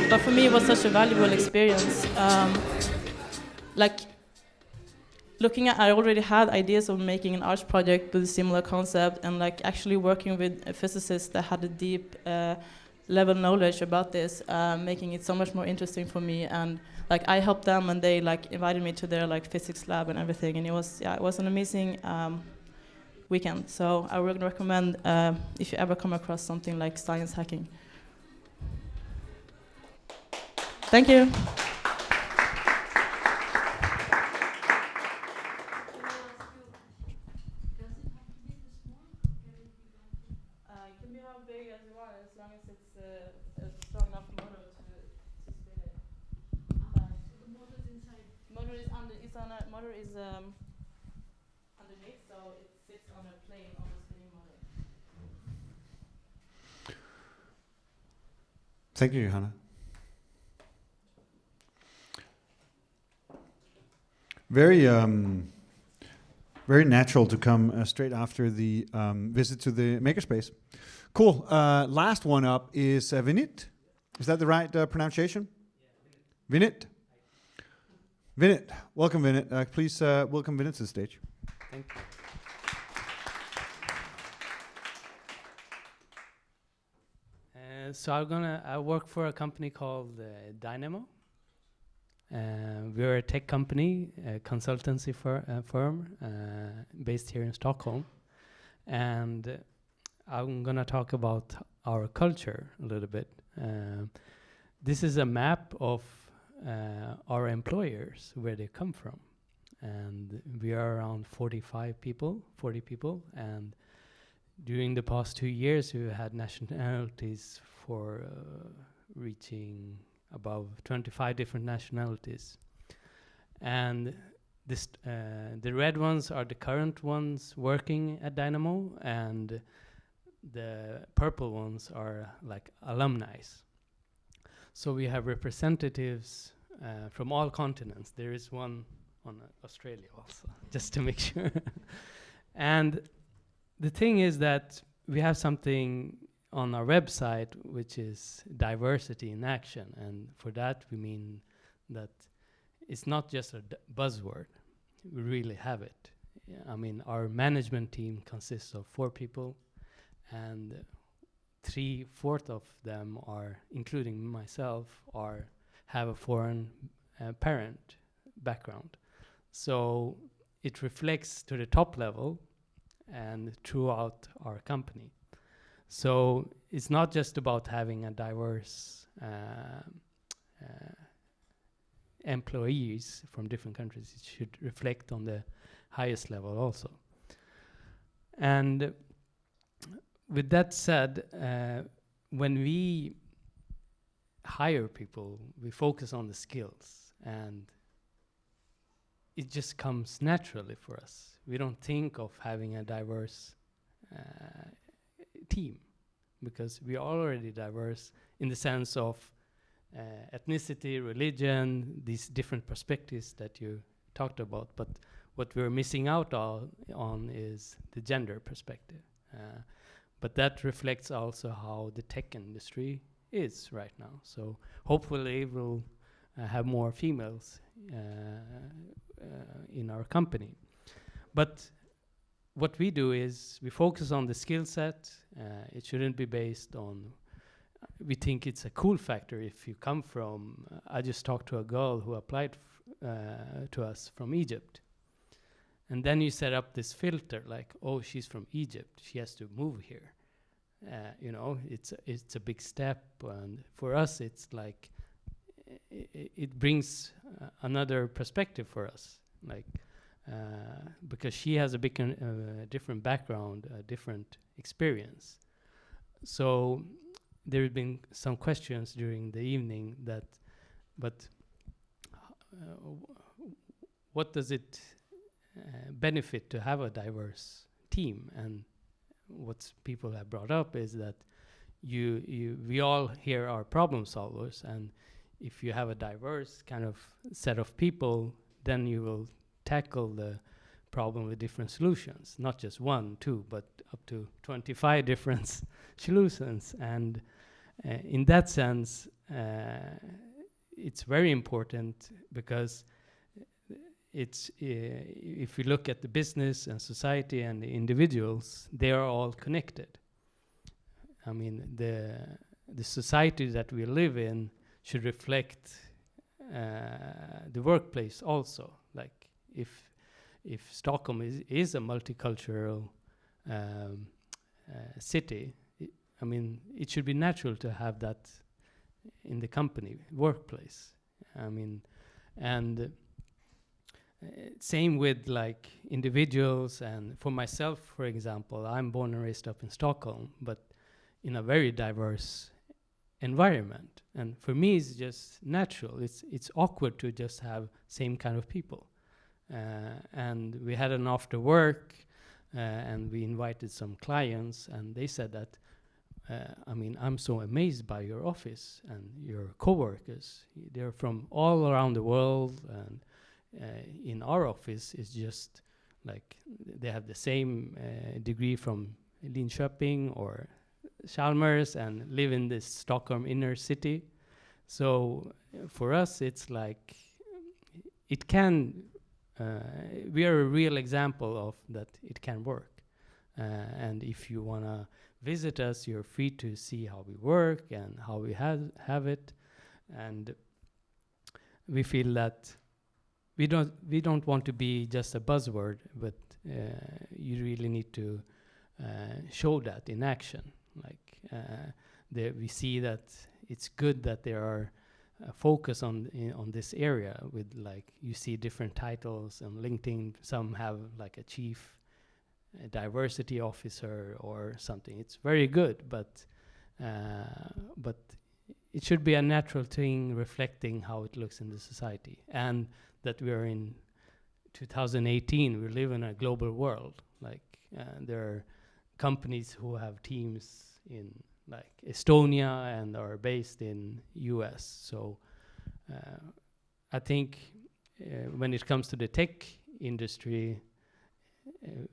But for me, it was such a valuable experience. Like, looking at, I already had ideas of making an arts project with a similar concept, and like actually working with a physicist that had a deep level knowledge about this, making it so much more interesting for me. And like, I helped them, and they like invited me to their like physics lab and everything, and it was an amazing weekend. So I would recommend if you ever come across something like science hacking. Thank you. It can be how big as you want, as long as it's a strong enough motor to spin it. So the motor is inside. Motor is underneath, so it sits on a plane on the spinning motor. Thank you, Johanna. Very natural to come straight after the visit to the makerspace. Cool. Last one up is Vinit. Is that the right pronunciation? Yeah, Vinit. Vinit. Welcome, Vinit. Please welcome Vinit to the stage. Thank you. So I work for a company called Dynamo. We're a tech company, a consultancy firm based here in Stockholm. And I'm going to talk about our culture a little bit. This is a map of our employers, where they come from. And we are around 40 people. And during the past 2 years, we had nationalities for reaching above 25 different nationalities. And this, the red ones are the current ones working at Dynamo, and the purple ones are like alumni. So we have representatives from all continents. There is one on Australia also, just to make sure. And the thing is that we have something on our website which is diversity in action, and for that we mean that it's not just a buzzword. We really have it. I mean, our management team consists of 4 people, and 3/4 of them are, including myself, have a foreign parent background. So it reflects to the top level and throughout our company. So it's not just about having a diverse employees from different countries. It should reflect on the highest level also. And with that said, when we hire people, we focus on the skills, and it just comes naturally for us. We don't think of having a diverse team, because we are already diverse in the sense of ethnicity, religion, these different perspectives that you talked about. But what we're missing out on is the gender perspective. But that reflects also how the tech industry is right now. So hopefully we'll have more females in our company. But what we do is we focus on the skill set. It shouldn't be based on, we think it's a cool factor if you come from, I just talked to a girl who applied to us from Egypt. And then you set up this filter like, oh, she's from Egypt, she has to move here. You know, it's a big step. And for us, it's like, it brings another perspective for us. Like, because she has a big different background, a different experience. So there have been some questions during the evening that, but what does it benefit to have a diverse team? And what people have brought up is that we all here are problem solvers, and if you have a diverse kind of set of people, then you will tackle the problem with different solutions, not just 1, 2, but up to 25 different solutions. And in that sense, it's very important because it's if you look at the business and society and the individuals, they are all connected. I mean, the society that we live in should reflect the workplace also. Like, if Stockholm is a multicultural city, I mean, it should be natural to have that in the company workplace. I mean, and same with like individuals. And for myself, for example, I'm born and raised up in Stockholm, but in a very diverse environment. And for me, it's just natural. It's awkward to just have same kind of people. And we had an after work, and we invited some clients, and they said that, I mean, I'm so amazed by your office and your coworkers. They're from all around the world, and in our office, it's just like they have the same degree from Linköping or Chalmers and live in this Stockholm inner city. So for us, it's like it can. We are a real example of that it can work. And if you want to visit us, you're free to see how we work and how we have it. And we feel that we don't want to be just a buzzword, but you really need to show that in action. Like we see that it's good that there are focus on this area with, like, you see different titles on LinkedIn. Some have like a chief diversity officer or something. It's very good, but it should be a natural thing reflecting how it looks in the society, and that we are in 2018. We live in a global world. Like there are companies who have teams in like Estonia and are based in US. So I think when it comes to the tech industry,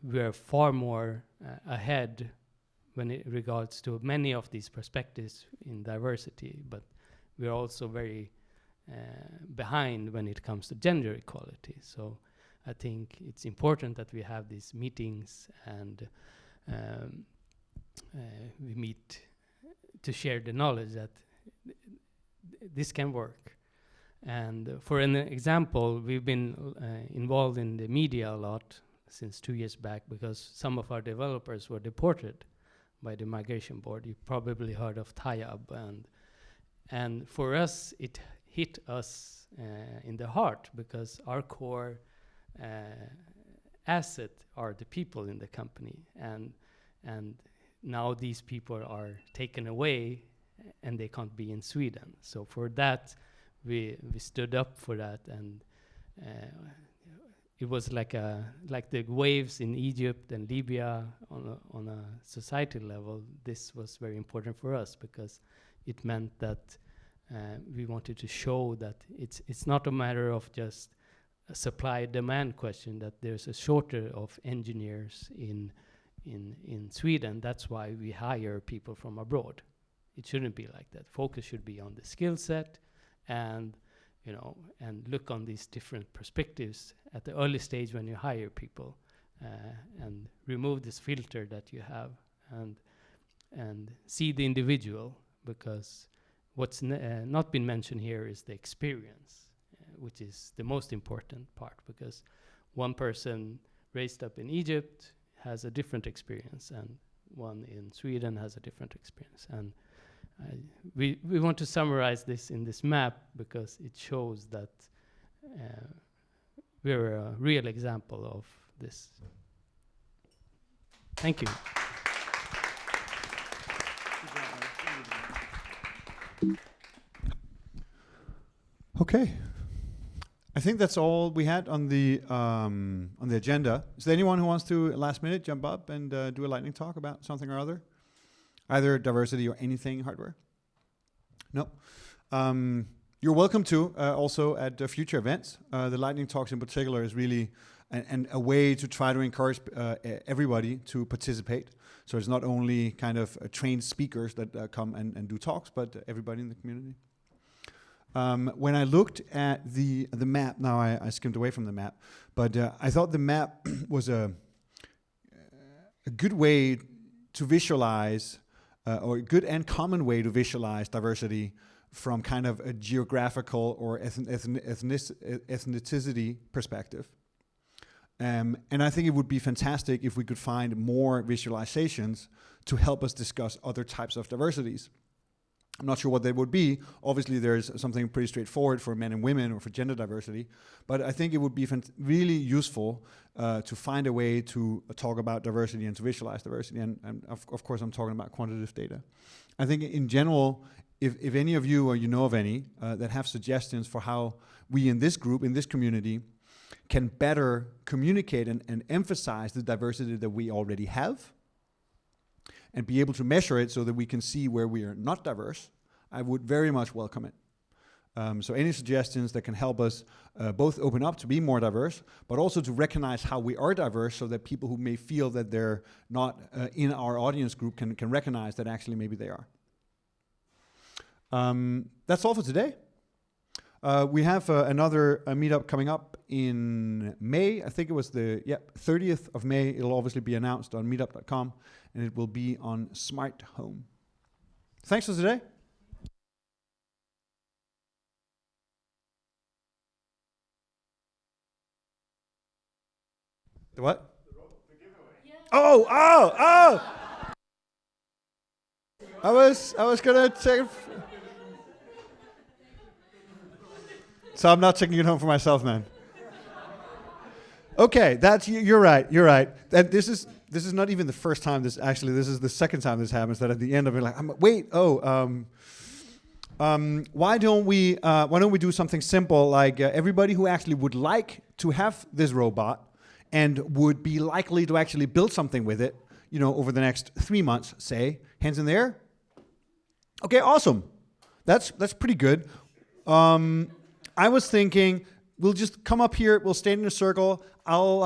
we are far more ahead when it regards to many of these perspectives in diversity, but we are also very behind when it comes to gender equality. So I think it's important that we have these meetings and we meet to share the knowledge that this can work. And for an example, we've been involved in the media a lot since 2 years back because some of our developers were deported by the migration board. You probably heard of Tayab, and for us it hit us in the heart because our core asset are the people in the company, and now these people are taken away and they can't be in Sweden. So for that, we stood up for that, and it was like the waves in Egypt and Libya on a society level. This was very important for us because it meant that we wanted to show that it's not a matter of just a supply-demand question, that there's a shortage of engineers in Sweden. That's why we hire people from abroad. It shouldn't be like that. Focus should be on the skill set, and and look on these different perspectives at the early stage when you hire people, and remove this filter that you have, and see the individual, because what's not been mentioned here is the experience, which is the most important part, because one person raised up in Egypt has a different experience, and one in Sweden has a different experience. And we want to summarize this in this map, because it shows that we're a real example of this. Thank you. Okay. I think that's all we had on the agenda. Is there anyone who wants to, last minute, jump up and do a lightning talk about something or other? Either diversity or anything hardware? No. You're welcome to also at future events. The lightning talks in particular is really a way to try to encourage everybody to participate. So it's not only kind of trained speakers that come and do talks, but everybody in the community. When I looked at the map, now I skimmed away from the map, but I thought the map was a good way to visualize, or a good and common way to visualize diversity from kind of a geographical or ethnicity perspective. And I think it would be fantastic if we could find more visualizations to help us discuss other types of diversities. I'm not sure what they would be. Obviously, there's something pretty straightforward for men and women or for gender diversity, but I think it would be really useful to find a way to talk about diversity and to visualize diversity. And of course, I'm talking about quantitative data. I think in general, if any of you or you know of any that have suggestions for how we in this group, in this community, can better communicate and emphasize the diversity that we already have, and be able to measure it so that we can see where we are not diverse, I would very much welcome it. So any suggestions that can help us both open up to be more diverse, but also to recognize how we are diverse, so that people who may feel that they're not in our audience group can recognize that actually maybe they are. That's all for today. We have another meetup coming up in May. I think it was the 30th of May. It'll obviously be announced on meetup.com, and it will be on smart home. Thanks for today. The what? The giveaway. Yeah. Oh! I was gonna take. So I'm not taking it home for myself, man. Okay, you're right. And this is not even the first time this is the second time this happens, that at the end of it, like, why don't we do something simple, like everybody who actually would like to have this robot and would be likely to actually build something with it, over the next 3 months, say, hands in the air. Okay, awesome. That's pretty good. I was thinking we'll just come up here, we'll stand in a circle, I'll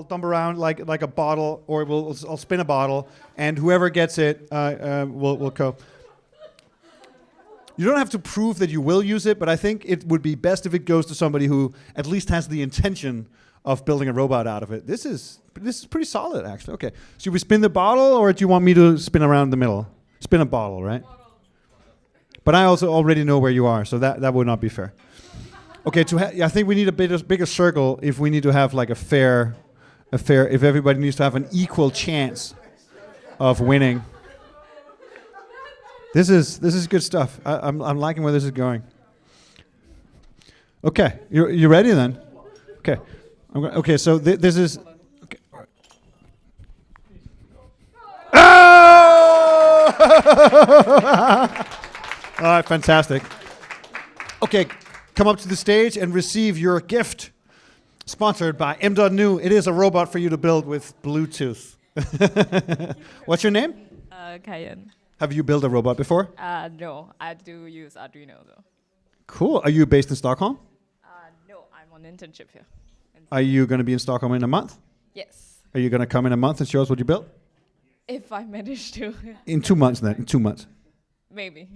dump around like a bottle, or I'll spin a bottle, and whoever gets it will go. You don't have to prove that you will use it, but I think it would be best if it goes to somebody who at least has the intention of building a robot out of it. This is pretty solid, actually. Okay, should we spin the bottle, or do you want me to spin around the middle? Spin a bottle, right? But I also already know where you are, so that would not be fair. Okay, I think we need a bigger circle if we need to have like a fair, if everybody needs to have an equal chance of winning. This is good stuff. I'm liking where this is going. Okay, you ready then? Okay, okay. So this is. Okay. Oh! All right, fantastic. Okay. Come up to the stage and receive your gift. Sponsored by M.New. It is a robot for you to build with Bluetooth. What's your name? Cayenne. Have you built a robot before? No, I do use Arduino though. Cool. Are you based in Stockholm? No, I'm on internship here. Are you going to be in Stockholm in a month? Yes, Are you going to come in a month and show us what you built? if I manage to, In 2 months then, in 2 months. maybe.